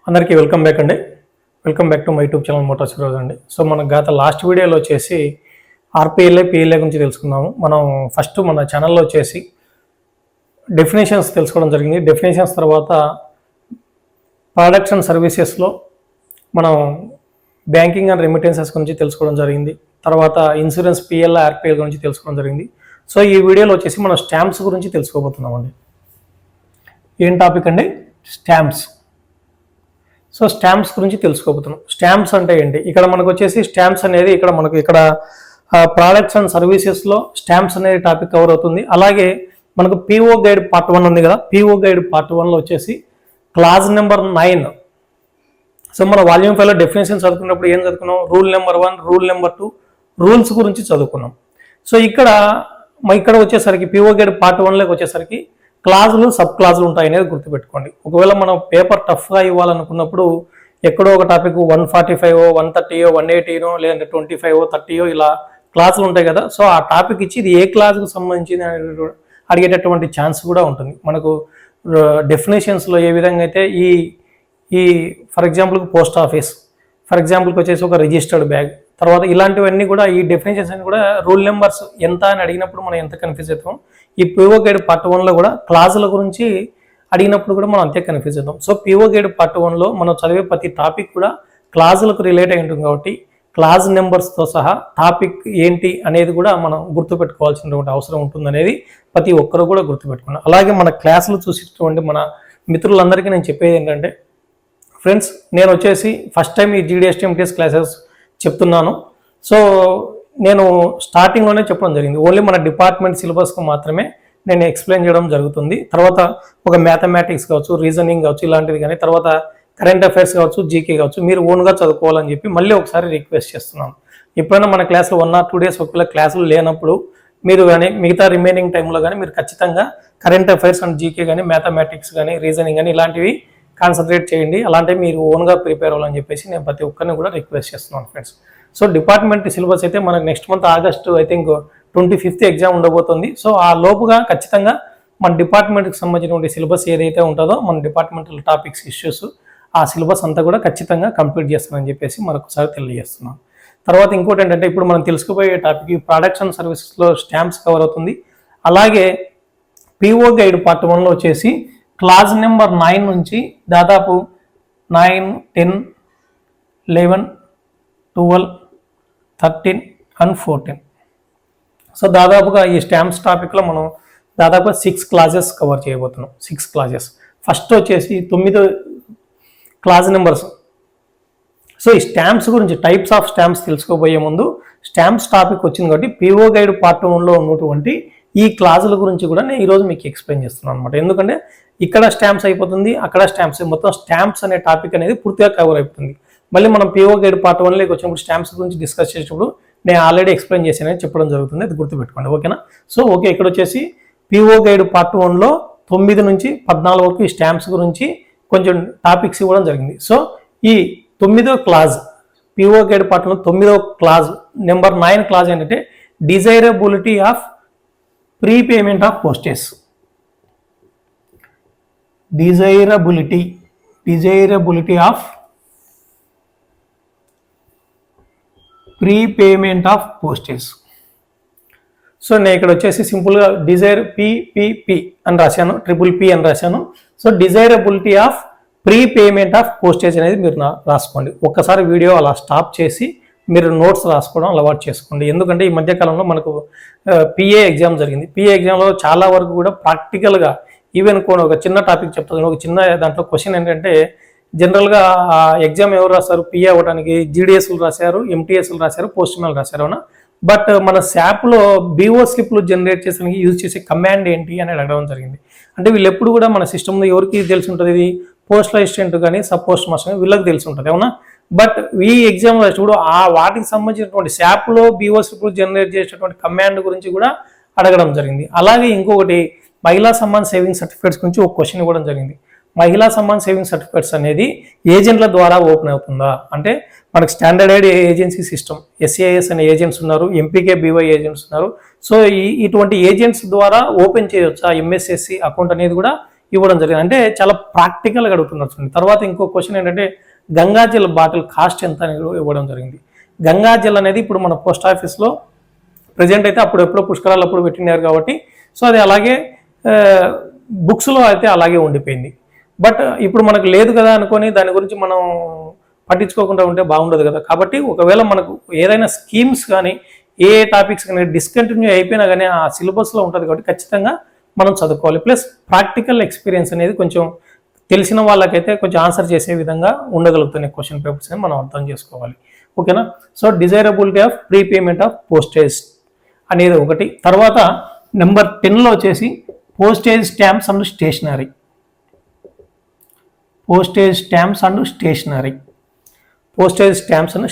అందరికీ welcome back అండి. Welcome back to my YouTube channel Motors heroes అండి. So మనం గత లాస్ట్ వీడియోలో వచ్చేసి ఆర్పిఎల్ఐ పిఎల్ఐ గురించి తెలుసుకున్నాము. మనం ఫస్ట్ మన ఛానల్లో వచ్చేసి డెఫినేషన్స్ తెలుసుకోవడం జరిగింది. డెఫినేషన్స్ తర్వాత ప్రొడక్ట్స్ అండ్ సర్వీసెస్లో మనం బ్యాంకింగ్ అండ్ రెమిటెన్సెస్ గురించి తెలుసుకోవడం జరిగింది. తర్వాత ఇన్సూరెన్స్ పిఎల్ఐ ఆర్పిఎల్ గురించి తెలుసుకోవడం జరిగింది. సో ఈ వీడియోలో వచ్చేసి మనం స్టాంప్స్ గురించి తెలుసుకోబోతున్నామండి. ఏం టాపిక్ అండి? స్టాంప్స్. సో స్టాంప్స్ గురించి తెలుసుకోబోతున్నాం. స్టాంప్స్ అంటే ఏంటి? ఇక్కడ మనకు వచ్చేసి స్టాంప్స్ అనేది ఇక్కడ ప్రోడక్ట్స్ అండ్ సర్వీసెస్లో స్టాంప్స్ అనేది టాపిక్ కవర్ అవుతుంది. అలాగే మనకు పిఓ గైడ్ పార్ట్ 1 ఉంది కదా, పిఓ గైడ్ పార్ట్ 1లో వచ్చేసి క్లాజ్ నెంబర్ 9. సో మన వాల్యూమ్ 5లో డెఫినేషన్ చదువుకున్నప్పుడు ఏం చదువుకున్నాం? Rule number 1, rule number 2 rules గురించి చదువుకున్నాం. సో ఇక్కడ వచ్చేసరికి పిఓ గైడ్ పార్ట్ 1లోకి వచ్చేసరికి క్లాజులు సబ్ క్లాజులు ఉంటాయి అనేది గుర్తుపెట్టుకోండి. ఒకవేళ మనం పేపర్ టఫ్గా ఇవ్వాలనుకున్నప్పుడు ఎక్కడో ఒక టాపిక్ 145, 130, 180 లేదంటే 25, 30 ఇలా క్లాసులు ఉంటాయి కదా. సో ఆ టాపిక్ ఇచ్చి ఇది ఏ క్లాస్కు సంబంధించింది అడిగేటటువంటి ఛాన్స్ కూడా ఉంటుంది. మనకు డెఫినేషన్స్లో ఏ విధంగా అయితే ఈ ఫర్ ఎగ్జాంపుల్కి పోస్ట్ ఆఫీస్, ఫర్ ఎగ్జాంపుల్కి వచ్చేసి ఒక రిజిస్టర్డ్ బ్యాగ్, తర్వాత ఇలాంటివన్నీ కూడా ఈ డెఫినేషన్స్ అన్ని కూడా రూల్ నెంబర్స్ ఎంత అని అడిగినప్పుడు మనం ఎంత కన్ఫ్యూజ్ అవుతాం. ఈ పిఓ గైడ్ పార్ట్ 1లో కూడా క్లాజుల గురించి అడిగినప్పుడు కూడా మనం అంతే కన్ఫ్యూజ్ అవుతాం. సో పిఓ గైడ్ పార్ట్ 1లో మనం చదివే ప్రతి టాపిక్ కూడా క్లాజులకు రిలేట్ అయి ఉంటుంది కాబట్టి క్లాజ్ నెంబర్స్తో సహా టాపిక్ ఏంటి అనేది కూడా మనం గుర్తుపెట్టుకోవాల్సినటువంటి అవసరం ఉంటుందనేది ప్రతి ఒక్కరు కూడా గుర్తుపెట్టుకున్నాం. అలాగే మన క్లాసులు చూసేటువంటి మన మిత్రులందరికీ నేను చెప్పేది ఏంటంటే, ఫ్రెండ్స్ నేను వచ్చేసి ఫస్ట్ టైం ఈ జీడిఎస్టీఎంటీఎస్ క్లాసెస్ చెప్తున్నాను. సో నేను స్టార్టింగ్లోనే చెప్పడం జరిగింది, ఓన్లీ మన డిపార్ట్మెంట్ సిలబస్కు మాత్రమే నేను ఎక్స్ప్లెయిన్ చేయడం జరుగుతుంది. తర్వాత ఒక మ్యాథమెటిక్స్ కావచ్చు, రీజనింగ్ కావచ్చు, ఇలాంటివి కానీ, తర్వాత కరెంట్ అఫైర్స్ కావచ్చు, జీకే కావచ్చు, మీరు ఓన్గా చదువుకోవాలని చెప్పి మళ్ళీ ఒకసారి రిక్వెస్ట్ చేస్తున్నాను. ఎప్పుడైనా మన క్లాస్లో 1 or 2 days ఒకవేళ క్లాసులు లేనప్పుడు మీరు కానీ మిగతా రిమైనింగ్ టైంలో కానీ మీరు ఖచ్చితంగా కరెంట్ అఫైర్స్ అండ్ జీకే కానీ, మ్యాథమెటిక్స్ కానీ, రీజనింగ్ కానీ ఇలాంటివి కాన్సన్ట్రేట్ చేయండి. అలాంటివి మీరు ఓన్గా ప్రిపేర్ అవ్వాలని చెప్పేసి నేను ప్రతి ఒక్కరిని కూడా రిక్వెస్ట్ చేస్తున్నాను ఫ్రెండ్స్. సో డిపార్ట్మెంట్ సిలబస్ అయితే మనకు next month August I think 25th exam ఉండబోతుంది. సో ఆ లోపుగా ఖచ్చితంగా మన డిపార్ట్మెంట్కి సంబంధించినటువంటి సిలబస్ ఏదైతే ఉంటుందో మన డిపార్ట్మెంటల్ టాపిక్స్ ఇష్యూస్ ఆ సిలబస్ అంతా కూడా ఖచ్చితంగా కంప్లీట్ చేస్తామని చెప్పేసి మరొకసారి తెలియజేస్తున్నాం. తర్వాత ఇంకోటి ఏంటంటే, ఇప్పుడు మనం తెలుసుకుపోయే టాపిక్ ప్రొడక్ట్స్ అండ్ సర్వీసెస్లో స్టాంప్స్ కవర్ అవుతుంది. అలాగే పిఓ గైడ్ పార్ట్ 1లో వచ్చేసి క్లాజ్ నెంబర్ 9 నుంచి దాదాపు 9, 10, 11, 12, 13 and 14. సో దాదాపుగా ఈ స్టాంప్స్ టాపిక్లో మనం దాదాపుగా 6 క్లాజెస్ కవర్ చేయబోతున్నాం. 6 క్లాజెస్. ఫస్ట్ వచ్చేసి 9 క్లాజ్ నెంబర్స్. సో ఈ స్టాంప్స్ గురించి టైప్స్ ఆఫ్ స్టాంప్స్ తెలుసుకోబోయే ముందు స్టాంప్స్ టాపిక్ వచ్చింది కాబట్టి పిఓ గైడ్ పార్ట్ 1లో ఉన్నటువంటి ఈ క్లాజుల గురించి కూడా నేను ఈరోజు మీకు ఎక్స్ప్లెయిన్ చేస్తున్నాను అనమాట. ఎందుకంటే ఇక్కడ స్టాంప్స్ అయిపోతుంది, అక్కడ స్టాంప్స్, మొత్తం స్టాంప్స్ అనే టాపిక్ అనేది పూర్తిగా కవర్ అయిపోతుంది. మళ్ళీ మనం పిఓ గైడ్ పార్ట్ 1లోకి వచ్చినప్పుడు స్టాంప్స్ గురించి డిస్కస్ చేసేటప్పుడు నేను ఆల్రెడీ ఎక్స్ప్లెయిన్ చేశానని చెప్పడం జరుగుతుంది. అది గుర్తుపెట్టుకోండి, ఓకేనా? సో ఓకే, ఇక్కడ వచ్చేసి పిఓ గైడ్ పార్ట్ 1లో 9 నుంచి 14 వరకు ఈ స్టాంప్స్ గురించి కొంచెం టాపిక్స్ ఇవ్వడం జరిగింది. సో ఈ 9వ క్లాజ్ పిఓ గైడ్ పార్ట్ 1లో 9వ క్లాజ్ నెంబర్ 9 క్లాజ్ ఏంటంటే desirability of prepayment of postage. Desirability of prepayment of postage. So నేను ఇక్కడ వచ్చేసి సింపుల్గా డిజైర్ పిపిపి అని రాశాను, PPP అని రాశాను. So desirability of prepayment of postage అనేది మీరు రాసుకోండి. ఒక్కసారి వీడియో అలా స్టాప్ చేసి మీరు నోట్స్ రాసుకోవడం అలవాటు చేసుకోండి. ఎందుకంటే ఈ మధ్యకాలంలో మనకు పిఏ ఎగ్జామ్ జరిగింది. పిఏ ఎగ్జామ్లో చాలా వరకు కూడా ప్రాక్టికల్గా ఈవెన్ ఒక చిన్న టాపిక్ చెప్తాను. ఒక చిన్న దాంట్లో క్వశ్చన్ ఏంటంటే, జనరల్గా ఎగ్జామ్ ఎవరు రాస్తారు? పిఏ అవ్వడానికి జీడిఎస్లు రాశారు, ఎంటీఎస్లు రాశారు, పోస్ట్ మ్యాన్ రాశారు, అవునా? బట్ మన శాప్లో బీఓ స్లిప్లు జనరేట్ చేసడానికి యూజ్ చేసే కమాండ్ ఏంటి అని అడగడం జరిగింది. అంటే వీళ్ళు ఎప్పుడు కూడా మన సిస్టంలో ఎవరికి తెలిసి ఉంటుంది? ఇది పోస్ట్ అసిస్టెంట్ కానీ సబ్ పోస్ట్ మాస్టర్ కానీ వీళ్ళకి తెలిసి ఉంటుంది, అవునా? బట్ ఈ ఎగ్జామ్లో చూడు వాటికి సంబంధించినటువంటి శాప్లో బీఓ స్లిప్లు జనరేట్ చేసేటువంటి కమాండ్ గురించి కూడా అడగడం జరిగింది. అలాగే ఇంకొకటి మహిళా సమ్మాన్ సేవింగ్ సర్టిఫికేట్స్ గురించి ఒక క్వశ్చన్ ఇవ్వడం జరిగింది. మహిళా సమ్మాన్ సేవింగ్ సర్టిఫికేట్స్ అనేది ఏజెంట్ల ద్వారా ఓపెన్ అవుతుందా అంటే, మనకు స్టాండర్డైడ్ ఏజెన్సీ సిస్టమ్ ఎస్ఏఎస్ అనే ఏజెంట్స్ ఉన్నారు, ఎంపీకే బీవై ఏజెంట్స్ ఉన్నారు. సో ఇటువంటి ఏజెంట్స్ ద్వారా ఓపెన్ చేయొచ్చా ఎంఎస్ఎస్సి అకౌంట్ అనేది కూడా ఇవ్వడం జరిగింది. అంటే చాలా ప్రాక్టికల్గా అడుగుతున్నారు. తర్వాత ఇంకో క్వశ్చన్ ఏంటంటే గంగాజల్ బాటిల్ కాస్ట్ ఎంత అనేది ఇవ్వడం జరిగింది. గంగాజల్ అనేది ఇప్పుడు మన పోస్ట్ ఆఫీస్లో ప్రజెంట్ అయితే ఎప్పుడో పుష్కరాలు అప్పుడు పెట్టినారు కాబట్టి సో అది అలాగే బుక్స్లో అయితే అలాగే ఉండిపోయింది. బట్ ఇప్పుడు మనకు లేదు కదా అనుకొని దాని గురించి మనం పట్టించుకోకుండా ఉంటే బాగుండదు కదా. కాబట్టి ఒకవేళ మనకు ఏదైనా స్కీమ్స్ కానీ ఏ టాపిక్స్ కానీ డిస్కంటిన్యూ అయిపోయినా కానీ ఆ సిలబస్లో ఉంటుంది కాబట్టి ఖచ్చితంగా మనం చదువుకోవాలి. ప్లస్ ప్రాక్టికల్ ఎక్స్పీరియన్స్ అనేది కొంచెం తెలిసిన వాళ్ళకైతే కొంచెం ఆన్సర్ చేసే విధంగా ఉండగలుగుతున్నాయి క్వశ్చన్ పేపర్స్ అని మనం అర్థం చేసుకోవాలి. ఓకేనా. So desirability of prepayment of postage అనేది ఒకటి. తర్వాత నెంబర్ 10లో వచ్చేసి postage stamps and stationery. Postage stamps and stationery. Postage stamps and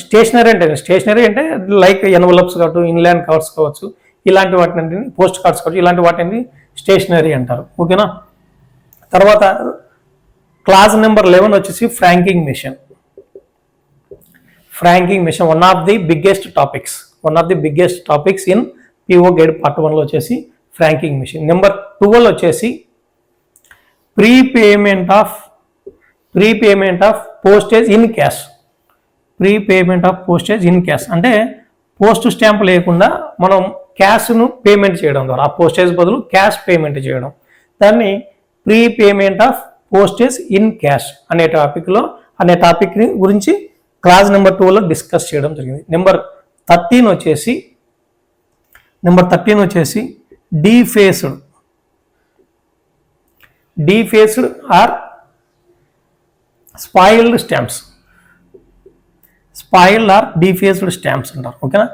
stationery అంటే లైక్ ఎన్వలప్స్ కావచ్చు, ఇన్లాండ్ కవర్స్ కావచ్చు, ఇలాంటి వాటిని పోస్ట్ కార్డ్స్ కావచ్చు, ఇలాంటి వాటిని స్టేషనరీ అంటారు. ఓకేనా. తర్వాత క్లాస్ నెంబర్ 11 వచ్చేసి franking machine. Franking machine one of the biggest topics in PO guide part 1లో వచ్చేసి ఫ్రాంకింగ్ మిషన్. నెంబర్ 12 వచ్చేసి prepayment of postage in cash. Prepayment of postage in cash అంటే పోస్ట్ స్టాంప్ లేకుండా మనం క్యాష్ను పేమెంట్ చేయడం ద్వారా ఆ పోస్టేజ్ బదులు క్యాష్ పేమెంట్ చేయడం, దాన్ని prepayment of postage in cash అనే టాపిక్ గురించి క్లాస్ నెంబర్ 2లో డిస్కస్ చేయడం జరిగింది. నెంబర్ 13 వచ్చేసి defaced or spoiled stamps. Spoiled or defaced stamps అంటారు. ఓకేనా.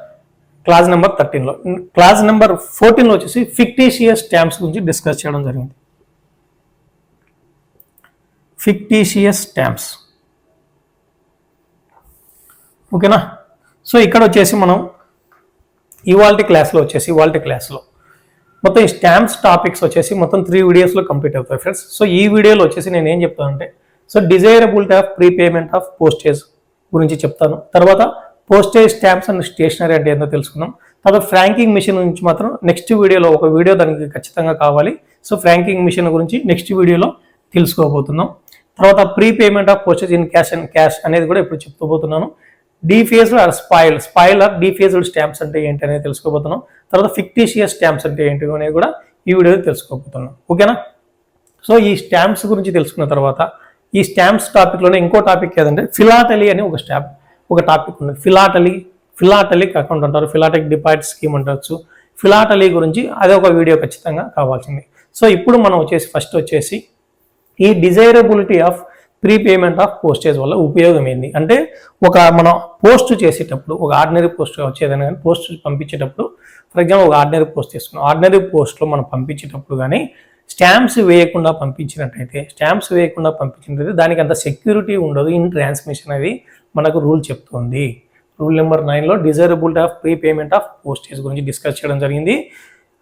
క్లాస్ నెంబర్ 13లో. క్లాస్ నెంబర్ 14లో వచ్చేసి ఫిక్టీషియస్ స్టాంప్స్ గురించి డిస్కస్ చేయడం జరిగింది. Fictitious stamps. ఓకేనా. సో ఇక్కడ వచ్చేసి మనం ఇవాల్టి క్లాస్లో మొత్తం ఈ స్టాంప్స్ టాపిక్స్ వచ్చేసి మొత్తం 3 వీడియోస్లో కంప్లీట్ అవుతాయి ఫ్రెండ్స్. సో ఈ వీడియోలో వచ్చేసి నేను ఏం చెప్తానంటే so desirability of prepayment of postage గురించి చెప్తాను. తర్వాత పోస్టేజ్ స్టాంప్స్ అండ్ స్టేషనరీ అంటే ఏంటో తెలుసుకుందాం. తర్వాత ఫ్రాంకింగ్ మిషన్ గురించి మాత్రం నెక్స్ట్ వీడియోలో ఒక వీడియో దానికి ఖచ్చితంగా కావాలి. సో ఫ్రాంకింగ్ మిషన్ గురించి నెక్స్ట్ వీడియోలో తెలుసుకోబోతున్నాం. తర్వాత prepayment of postage in cash అనేది కూడా ఇప్పుడు చెప్తూపోతున్నాను. డీఫేస్డ్ are spoil are defaced stamps అంటే ఏంటి అనేది తెలుసుకోబోతున్నాం. తర్వాత ఫిక్టీషియస్ స్టాంప్స్ అంటే ఏంటి అనేది కూడా ఈ వీడియోలో తెలుసుకోబోతున్నాం. ఓకేనా. సో ఈ స్టాంప్స్ గురించి తెలుసుకున్న తర్వాత ఈ స్టాంప్స్ టాపిక్లోనే ఇంకో టాపిక్ ఏదంటే ఫిలాటలీ అని ఒక టాపిక్ ఉంది. ఫిలాటలీ అకౌంట్ అంటారు, ఫిలాటలిక్ డిపాజిట్ స్కీమ్ అంటారు. ఫిలాటలీ గురించి అదే ఒక వీడియో ఖచ్చితంగా కావాల్సింది. సో ఇప్పుడు మనం ఫస్ట్ వచ్చేసి ఈ డిజైరబిలిటీ ఆఫ్ ప్రీపేమెంట్ ఆఫ్ పోస్టేజ్ వల్ల ఉపయోగం ఏంది అంటే మనం పోస్ట్ చేసేటప్పుడు ఒక ఆర్డినరీ పోస్ట్ కావచ్చు ఏదైనా కానీ పోస్ట్ పంపించేటప్పుడు ఫర్ ఎగ్జాంపుల్ ఒక ఆర్డినరీ పోస్ట్ తీసుకున్నాం. ఆర్డినరీ పోస్ట్లో మనం పంపించేటప్పుడు కానీ స్టాంప్స్ వేయకుండా పంపించినట్టయితే దానికి అంత సెక్యూరిటీ ఉండదు ఇన్ ట్రాన్స్మిషన్ అనేది మనకు రూల్ చెప్తుంది. రూల్ నెంబర్ 9లో desirability of prepayment of postage గురించి డిస్కస్ చేయడం జరిగింది.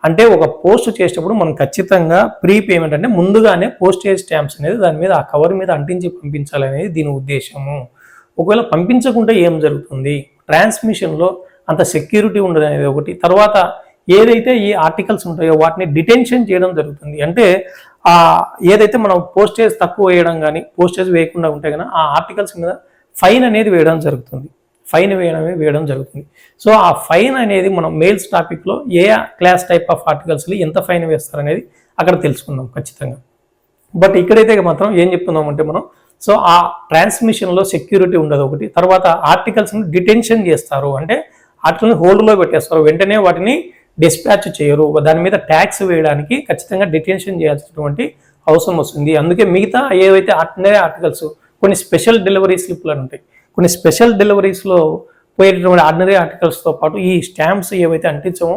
అంటే ఒక పోస్ట్ చేసేటప్పుడు మనం ఖచ్చితంగా ప్రీపేమెంట్ అంటే ముందుగానే పోస్టేజ్ స్టాంప్స్ అనేది దాని మీద ఆ కవర్ మీద అంటించి పంపించాలి అనేది దీని ఉద్దేశము. ఒకవేళ పంపించకుంటే ఏం జరుగుతుంది, ట్రాన్స్మిషన్లో అంత సెక్యూరిటీ ఉండదు అనేది ఒకటి. తర్వాత ఏదైతే ఈ ఆర్టికల్స్ ఉంటాయో వాటిని డిటెన్షన్ చేయడం జరుగుతుంది. అంటే ఏదైతే మనం పోస్టేజ్ తక్కువ వేయడం కానీ పోస్టేజ్ వేయకుండా ఉంటే కానీ ఆ ఆర్టికల్స్ మీద ఫైన్ అనేది వేయడం జరుగుతుంది. సో ఆ ఫైన్ అనేది మనం మెయిల్స్ టాపిక్లో ఏ క్లాస్ టైప్ ఆఫ్ ఆర్టికల్స్లో ఎంత ఫైన్ వేస్తారనేది అక్కడ తెలుసుకుందాం ఖచ్చితంగా. బట్ ఇక్కడైతే మాత్రం ఏం చెప్తున్నామంటే మనం సో ఆ ట్రాన్స్మిషన్లో సెక్యూరిటీ ఉండదు ఒకటి. తర్వాత ఆర్టికల్స్ని డిటెన్షన్ చేస్తారు, అంటే వాటిని హోల్డ్లో పెట్టేస్తారు, వెంటనే వాటిని డిస్పాచ్ చేయరు. దాని మీద ట్యాక్స్ వేయడానికి ఖచ్చితంగా డిటెన్షన్ చేయాల్సినటువంటి అవసరం వస్తుంది. అందుకే మిగతా ఏవైతే ఆర్డినరీ ఆర్టికల్స్ కొన్ని స్పెషల్ డెలివరీ స్లిప్లు ఉంటాయి, కొన్ని స్పెషల్ డెలివరీస్లో పోయేటటువంటి ఆర్డినరీ ఆర్టికల్స్తో పాటు ఈ స్టాంప్స్ ఏవైతే అంటించామో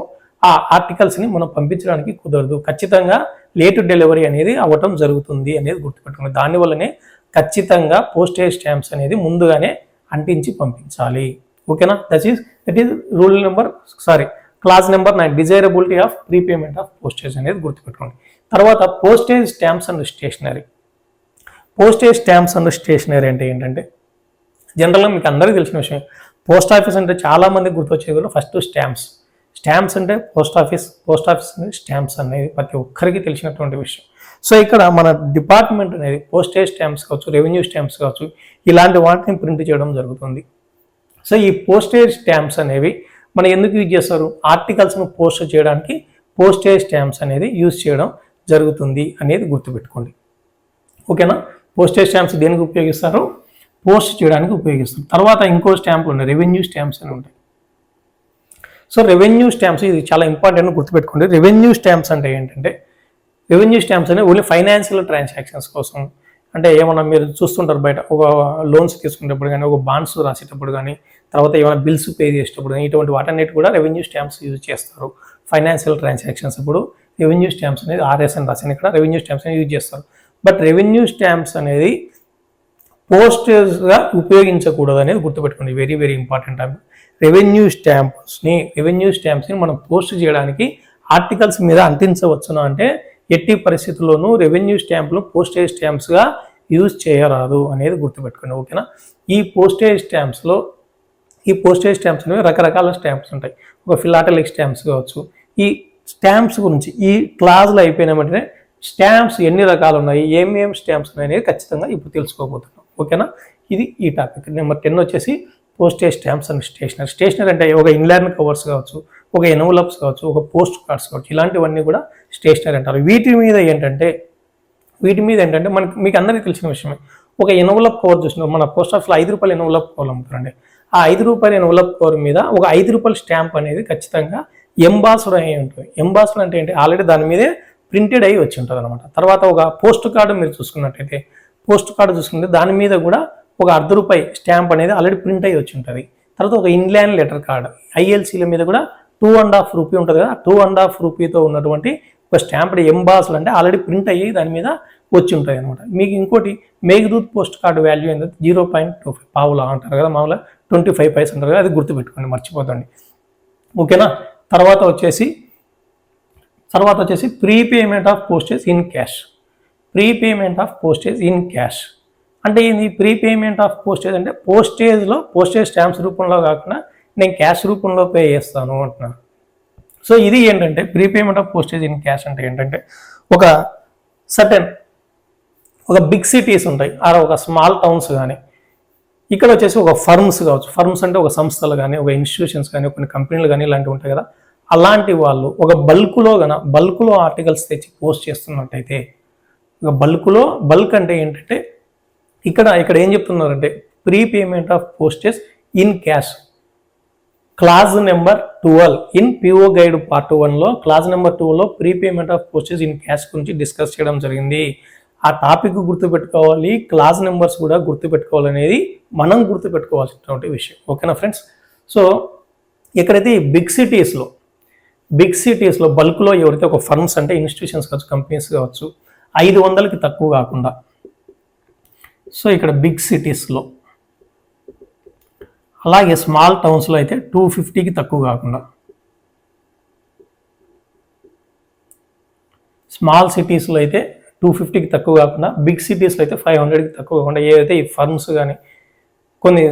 ఆ ఆర్టికల్స్ని మనం పంపించడానికి కుదరదు. ఖచ్చితంగా లేట్ డెలివరీ అనేది అవ్వటం జరుగుతుంది అనేది గుర్తుపెట్టుకోండి. దానివల్లనే ఖచ్చితంగా పోస్టేజ్ స్టాంప్స్ అనేది ముందుగానే అంటించి పంపించాలి. ఓకేనా. That is rule number clause number 9 desirability of prepayment of postage అనేది గుర్తుపెట్టుకోండి. తర్వాత postage stamps and stationery. Postage stamps and stationery అంటే ఏంటంటే జనరల్గా మీకు అందరికీ తెలిసిన విషయం. పోస్ట్ ఆఫీస్ అంటే చాలామంది గుర్తొచ్చేది కూడా ఫస్ట్ స్టాంప్స్ అంటే పోస్ట్ ఆఫీస్ అంటే స్టాంప్స్ అనేది ప్రతి ఒక్కరికి తెలిసినటువంటి విషయం. సో ఇక్కడ మన డిపార్ట్మెంట్ అనేది పోస్టేజ్ స్టాంప్స్ కావచ్చు, రెవెన్యూ స్టాంప్స్ కావచ్చు, ఇలాంటి వాటిని ప్రింట్ చేయడం జరుగుతుంది. సో ఈ పోస్టేజ్ స్టాంప్స్ అనేవి మనం ఎందుకు యూజ్ చేస్తారు? ఆర్టికల్స్ను పోస్ట్ చేయడానికి పోస్టేజ్ స్టాంప్స్ అనేది యూజ్ చేయడం జరుగుతుంది అనేది గుర్తుపెట్టుకోండి. ఓకేనా? పోస్టేజ్ స్టాంప్స్ దేనికి ఉపయోగిస్తారు? పోస్ట్ చేయడానికి ఉపయోగిస్తారు. తర్వాత ఇంకో స్టాంపులు ఉన్నాయి, రెవెన్యూ స్టాంప్స్ అని ఉంటాయి. సో రెవెన్యూ స్టాంప్స్ ఇది చాలా ఇంపార్టెంట్ గుర్తుపెట్టుకోండి. రెవెన్యూ స్టాంప్స్ అంటే ఏంటంటే, రెవెన్యూ స్టాంప్స్ అనేవి ఓన్లీ ఫైనాన్షియల్ ట్రాన్సాక్షన్స్ కోసం, అంటే ఏమన్నా మీరు చూస్తుంటారు బయట ఒక లోన్స్ తీసుకునేటప్పుడు కానీ, ఒక బాండ్స్ రాసేటప్పుడు కానీ, తర్వాత ఏమైనా బిల్స్ పే చేసేటప్పుడు కానీ, ఇటువంటి వాటన్నిటి కూడా రెవెన్యూ స్టాంప్స్ యూజ్ చేస్తారు. ఫైనాన్షియల్ ట్రాన్సాక్షన్స్ ఇప్పుడు రెవెన్యూ స్టాంప్స్ అనేది ఆర్ఎస్ అని రాసిన ఇక్కడ రెవెన్యూ స్టాంప్స్ అనేది యూజ్ చేస్తారు. బట్ రెవెన్యూ స్టాంప్స్ అనేది పోస్టేజ్గా ఉపయోగించకూడదు అనేది గుర్తుపెట్టుకోండి. Very very important. రెవెన్యూ స్టాంప్స్ని మనం పోస్ట్ చేయడానికి ఆర్టికల్స్ మీద అంటించవచ్చును అంటే ఎట్టి పరిస్థితుల్లోనూ రెవెన్యూ స్టాంపులు పోస్టేజ్ స్టాంప్స్గా యూజ్ చేయరాదు అనేది గుర్తుపెట్టుకోండి. ఓకేనా? ఈ పోస్టేజ్ స్టాంప్స్ అనేవి రకరకాల స్టాంప్స్ ఉంటాయి. ఒక ఫిలాటలిక్ స్టాంప్స్ కావచ్చు. ఈ స్టాంప్స్ గురించి ఈ క్లాజ్లో అయిపోయిన వెంటనే స్టాంప్స్ ఎన్ని రకాలు ఉన్నాయి, ఏమేం స్టాంప్స్ ఉన్నాయి అనేది ఖచ్చితంగా ఇప్పుడు తెలుసుకోబోతున్నాం. ఓకేనా? ఇది ఈ టాపిక్. నెంబర్ 10 వచ్చేసి పోస్టేజ్ స్టాంప్స్ అండ్ స్టేషనరీ అంటే ఒక ఇన్లైన్ కవర్స్ కావచ్చు, ఒక ఎన్వలప్స్ కావచ్చు, ఒక పోస్ట్ కార్డ్స్ కావచ్చు, ఇలాంటివన్నీ కూడా స్టేషనరీ అంటారు. వీటి మీద ఏంటంటే మీకు అందరికీ తెలిసిన విషయమే. ఒక ఎన్వలప్ కవర్ చూసినాం, మన పోస్ట్ ఆఫీస్లో ₹5 ఎన్వలప్ కవర్ అమ్ముతారండి. ఆ ₹5 ఎన్వలప్ కవర్ మీద ఒక ₹5 స్టాంప్ అనేది ఖచ్చితంగా ఎంబాస్డ్ అయి ఉంటుంది. ఎంబాస్డ్ అంటే ఏంటి? ఆల్రెడీ దాని మీదే ప్రింటెడ్ అయ్యి వచ్చి ఉంటుంది అనమాట. తర్వాత ఒక పోస్ట్ కార్డు మీరు చూసుకున్నట్టయితే, చూసుకుంటే దాని మీద కూడా ఒక ₹10 స్టాంప్ అనేది ఆల్రెడీ ప్రింట్ అయ్యి వచ్చి ఉంటుంది. తర్వాత ఒక ఇన్లాండ్ లెటర్ కార్డు ILCల మీద కూడా ₹2.5 ఉంటుంది కదా, ₹2.5తో ఉన్నటువంటి ఒక స్టాంప్ ఎంబాస్డ్ అంటే ఆల్రెడీ ప్రింట్ అయ్యి దాని మీద వచ్చి ఉంటుంది అనమాట. మీకు ఇంకోటి మేఘదూత్ పోస్ట్ కార్డు వాల్యూ ఏంటంటే 0.25 పావులా అంటారు కదా, మామూలుగా 25 పైస్ అంటారు కదా, అది గుర్తుపెట్టుకోండి, మర్చిపోతండి. ఓకేనా? తర్వాత వచ్చేసి prepayment of postage in cash. అంటే ఏంది ప్రీపేమెంట్ ఆఫ్ పోస్టేజ్ అంటే పోస్టేజ్ స్టాంప్స్ రూపంలో కాకుండా నేను క్యాష్ రూపంలో పే చేస్తాను అంటున్నాను. సో ఇది ఏంటంటే prepayment of postage in cash అంటే ఏంటంటే ఒక బిగ్ సిటీస్ ఉంటాయి, ఒక స్మాల్ టౌన్స్ కానీ, ఇక్కడ వచ్చేసి ఒక ఫర్మ్స్ కావచ్చు. ఫర్మ్స్ అంటే ఒక సంస్థలు కానీ, ఒక ఇన్స్టిట్యూషన్స్ కానీ, కొన్ని కంపెనీలు కానీ ఇలాంటివి ఉంటాయి కదా. అలాంటి వాళ్ళు ఒక బల్క్లో ఆర్టికల్స్ తెచ్చి పోస్ట్ చేస్తున్నట్టయితే, ఒక బల్క్ అంటే ఏంటంటే ఇక్కడ ఏం చెప్తున్నారంటే prepayment of postage in cash. Clause number 12 in PO guide part 1లో క్లాజ్ నెంబర్ 2లో prepayment of postage in cash గురించి డిస్కస్ చేయడం జరిగింది. ఆ టాపిక్ గుర్తుపెట్టుకోవాలి, క్లాజ్ నెంబర్స్ కూడా గుర్తుపెట్టుకోవాలనేది మనం గుర్తుపెట్టుకోవాల్సినటువంటి విషయం. ఓకేనా ఫ్రెండ్స్? సో ఎక్కడైతే బిగ్ సిటీస్లో బల్క్లో ఎవరైతే ఒక ఫర్మ్స్ అంటే ఇన్స్టిట్యూషన్స్ కావచ్చు, కంపెనీస్ కావచ్చు, 500కి తక్కువ కాకుండా, సో ఇక్కడ బిగ్ సిటీస్లో, అలాగే స్మాల్ టౌన్స్లో అయితే 250కి తక్కువ కాకుండా, స్మాల్ సిటీస్లో అయితే 250కి తక్కువ కాకుండా, బిగ్ సిటీస్లో అయితే 500కి తక్కువ కాకుండా, ఏదైతే ఈ ఫర్మ్స్ కానీ కొన్ని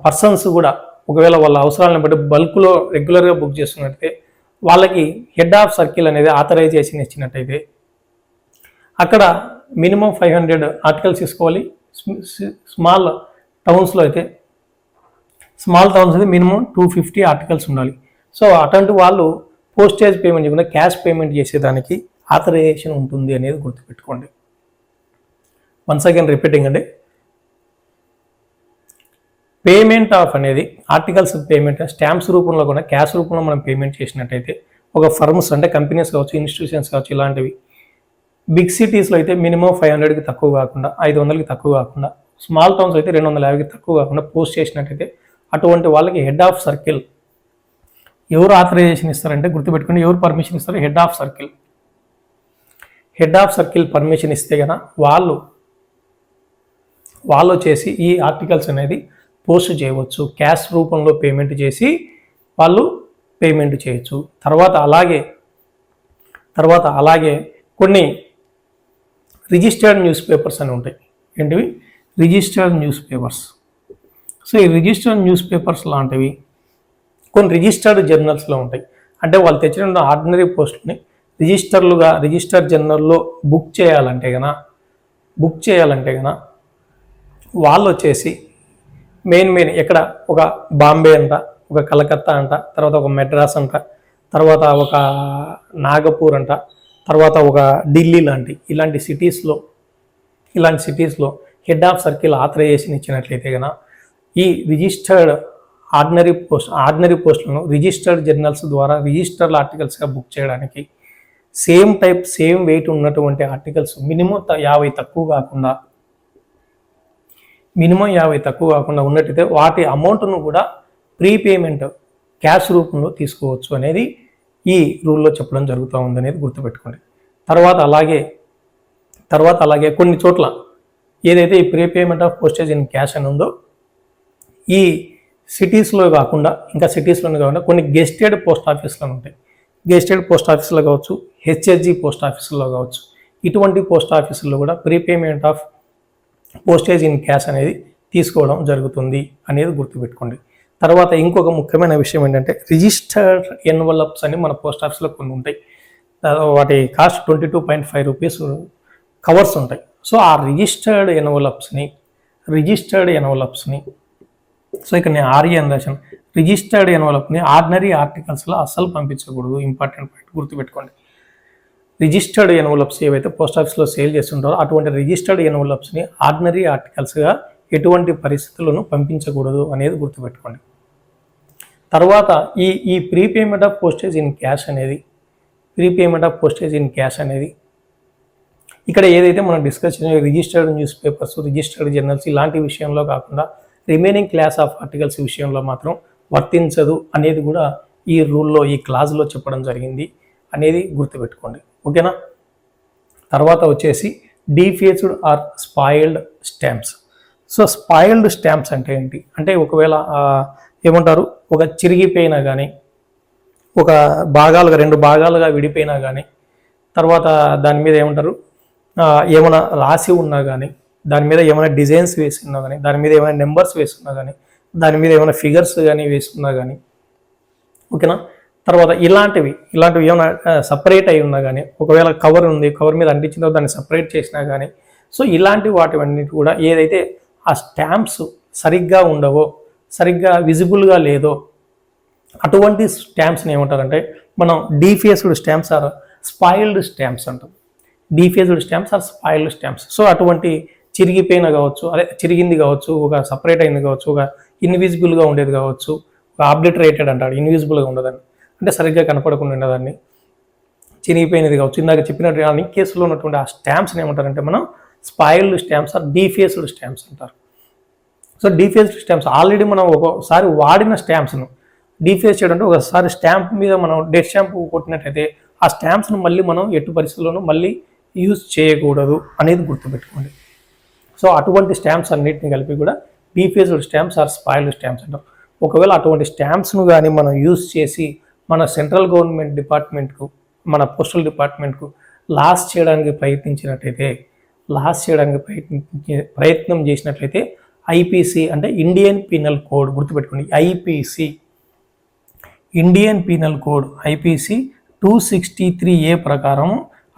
పర్సన్స్ కూడా ఒకవేళ వాళ్ళ అవసరాలను బట్టి బల్క్లో రెగ్యులర్గా బుక్ చేస్తున్నట్టయితే వాళ్ళకి హెడ్ ఆఫ్ సర్కిల్ అనేది ఆథరైజేషన్ ఇచ్చినట్టయితే అక్కడ మినిమం 500 ఆర్టికల్స్ తీసుకోవాలి. స్మాల్ టౌన్స్ అయితే మినిమం 250 ఆర్టికల్స్ ఉండాలి. సో అటువంటి వాళ్ళు పోస్టేజ్ పేమెంట్ చేయకుండా క్యాష్ పేమెంట్ చేసేదానికి ఆథరైజేషన్ ఉంటుంది అనేది గుర్తుపెట్టుకోండి. వన్స్ అగైన్ రిపీటింగ్ అండి, పేమెంట్ ఆఫ్ అనేది ఆర్టికల్స్ పేమెంట్ స్టాంప్స్ రూపంలో కూడా క్యాష్ రూపంలో మనం పేమెంట్ చేసినట్టయితే ఒక ఫర్మ్స్ అంటే కంపెనీస్ కావచ్చు, ఇన్స్టిట్యూషన్స్ కావచ్చు, ఇలాంటివి బిగ్ సిటీస్లో అయితే మినిమం 500కి తక్కువ కాకుండా, 500కి తక్కువ కాకుండా, స్మాల్ టౌన్స్ అయితే 250కి తక్కువ కాకుండా పోస్ట్ చేసినట్టయితే అటువంటి వాళ్ళకి హెడ్ ఆఫ్ సర్కిల్ ఎవరు ఆథరైజేషన్ ఇస్తారంటే గుర్తుపెట్టుకుని, ఎవరు పర్మిషన్ ఇస్తారు? హెడ్ ఆఫ్ సర్కిల్ పర్మిషన్ ఇస్తే కనుక వాళ్ళు వచ్చేసి ఈ ఆర్టికల్స్ అనేది పోస్ట్ చేయవచ్చు. క్యాష్ రూపంలో పేమెంట్ చేసి వాళ్ళు పేమెంట్ చేయొచ్చు. తర్వాత అలాగే కొన్ని రిజిస్టర్డ్ న్యూస్ పేపర్స్ అని ఉంటాయి. ఏంటివి? Registered news papers. సో ఈ రిజిస్టర్డ్ న్యూస్ పేపర్స్ లాంటివి కొన్ని రిజిస్టర్డ్ జర్నల్స్లో ఉంటాయి. అంటే వాళ్ళు తెచ్చిన ఆర్డినరీ పోస్ట్ని రిజిస్టర్ జనరల్లో బుక్ చేయాలంటే గన వాళ్ళు వచ్చేసి మెయిన్ ఎక్కడ ఒక బాంబే అంట, ఒక కలకత్తా అంట, తర్వాత ఒక మెడ్రాస్ అంట, తర్వాత ఒక నాగపూర్ అంట, తర్వాత ఒక ఢిల్లీ ఇలాంటి సిటీస్లో హెడ్ ఆఫ్ సర్కిల్ ఆథరైజేషన్ ఇచ్చినట్లయితే కనుక ఈ రిజిస్టర్డ్ ఆర్డినరీ పోస్టులను రిజిస్టర్డ్ జర్నల్స్ ద్వారా రిజిస్టర్డ్ ఆర్టికల్స్గా బుక్ చేయడానికి సేమ్ వెయిట్ ఉన్నటువంటి ఆర్టికల్స్ మినిమం 50 తక్కువ కాకుండా ఉన్నట్టయితే వాటి అమౌంట్ను కూడా ప్రీపేమెంట్ క్యాష్ రూపంలో తీసుకోవచ్చు అనేది ఈ రూల్లో చెప్పడం జరుగుతూ ఉంది అనేది గుర్తుపెట్టుకోండి. తర్వాత అలాగే కొన్ని చోట్ల ఏదైతే ఈ prepayment of postage in cash అని ఉందో ఈ సిటీస్లోనే కాకుండా కొన్ని గెస్టెడ్ పోస్ట్ ఆఫీసులు ఉంటాయి. గెస్టెడ్ పోస్ట్ ఆఫీసులో కావచ్చు, హెచ్ఎస్జి పోస్ట్ ఆఫీసుల్లో కావచ్చు, ఇటువంటి పోస్ట్ ఆఫీసుల్లో కూడా prepayment of postage in cash అనేది తీసుకోవడం జరుగుతుంది అనేది గుర్తుపెట్టుకోండి. తర్వాత ఇంకొక ముఖ్యమైన విషయం ఏంటంటే రిజిస్టర్డ్ ఎన్వలప్స్ అని మన పోస్ట్ ఆఫీస్లో కొన్ని ఉంటాయి. వాటి కాస్ట్ 22.5 రూపీస్ కవర్స్ ఉంటాయి. సో ఆ రిజిస్టర్డ్ ఎన్వలప్స్ని సో ఇక్కడ నేను ఆర్ఏ అని రాశాను. రిజిస్టర్డ్ ఎన్వలప్ని ఆర్డినరీ ఆర్టికల్స్లో అస్సలు పంపించకూడదు. ఇంపార్టెంట్ పాయింట్ గుర్తుపెట్టుకోండి. రిజిస్టర్డ్ ఎన్వలప్స్ ఏవైతే పోస్ట్ ఆఫీస్లో సేల్ చేస్తుంటారో అటువంటి రిజిస్టర్డ్ ఎన్వలప్స్ని ఆర్డినరీ ఆర్టికల్స్గా ఎటువంటి పరిస్థితులను పంపించకూడదు అనేది గుర్తుపెట్టుకోండి. తర్వాత ఈ prepayment of postage in cash అనేది ఇక్కడ ఏదైతే మనం డిస్కస్ చేసిన registered news papers, registered journals ఇలాంటి విషయంలో కాకుండా రిమైనింగ్ క్లాస్ ఆఫ్ ఆర్టికల్స్ విషయంలో మాత్రం వర్తించదు అనేది కూడా ఈ రూల్లో ఈ క్లాజ్లో చెప్పడం జరిగింది అనేది గుర్తుపెట్టుకోండి. ఓకేనా. తర్వాత వచ్చేసి defaced or spoiled stamps. So spoiled stamps అంటే ఏంటి అంటే ఒకవేళ ఏమంటారు ఒక చిరిగిపోయినా కానీ, ఒక రెండు భాగాలుగా విడిపోయినా కానీ, తర్వాత దాని మీద ఏమంటారు ఏమైనా రాసి ఉన్నా కానీ, దాని మీద ఏమైనా డిజైన్స్ వేసి ఉన్నా కానీ, దాని మీద ఏమైనా నెంబర్స్ వేసుకున్నా కానీ, దాని మీద ఏమైనా ఫిగర్స్ కానీ వేసుకున్నా కానీ, ఓకేనా. తర్వాత ఇలాంటివి ఏమైనా సపరేట్ అయి ఉన్నా కానీ, ఒకవేళ కవర్ ఉంది, కవర్ మీద అంటించిన దాన్ని సపరేట్ చేసినా కానీ, సో ఇలాంటి వాటివన్నిటి కూడా ఏదైతే ఆ స్టాంప్స్ సరిగ్గా ఉండవో, సరిగ్గా విజిబుల్గా లేదో అటువంటి స్టాంప్స్ని ఏమంటారంటే మనం defaced stamps or spoiled stamps అంటాం. Defaced stamps or spoiled stamps. So అటువంటి చిరిగిపోయిన కావచ్చు, చిరిగింది కావచ్చు, ఒక సపరేట్ అయింది కావచ్చు, ఒక ఇన్విజిబుల్గా ఉండేది కావచ్చు, ఒక ఆబ్లిటరేటెడ్ అంటాడు, ఇన్విజిబుల్గా ఉండదని అంటే సరిగ్గా కనపడకుండా ఉండేదాన్ని, చిరిగిపోయినది కావచ్చు. ఇందాక చెప్పినట్టు అన్ని కేసులో ఉన్నటువంటి ఆ స్టాంప్స్ని ఏమంటారంటే మనం spoiled stamps are defaced stamps అంటారు. సో డీఫేస్డ్ స్టాంప్స్ ఆల్రెడీ మనం ఒకసారి వాడిన స్టాంప్స్ను డీఫేస్ చేయడం అంటే ఒకసారి స్టాంప్ మీద మనం డెడ్ స్టాంప్ కొట్టినట్టయితే ఆ స్టాంప్స్ను మళ్ళీ మనం ఎట్టి పరిస్థితుల్లోనూ మళ్ళీ యూజ్ చేయకూడదు అనేది గుర్తుపెట్టుకోండి. సో అటువంటి స్టాంప్స్ అన్నిటిని కలిపి కూడా డీఫేస్డ్ స్టాంప్స్ ఆర్ స్పాయిల్డ్ స్టాంప్స్ అంటారు. ఒకవేళ అటువంటి స్టాంప్స్ను కానీ మనం యూజ్ చేసి మన సెంట్రల్ గవర్నమెంట్ డిపార్ట్మెంట్కు, మన పోస్టల్ డిపార్ట్మెంట్కు లాస్ చేయడానికి ప్రయత్నం చేసినట్లయితే ఐపీసీ అంటే ఇండియన్ పీనల్ కోడ్ గుర్తుపెట్టుకోండి. Indian penal code IPC 263A ప్రకారం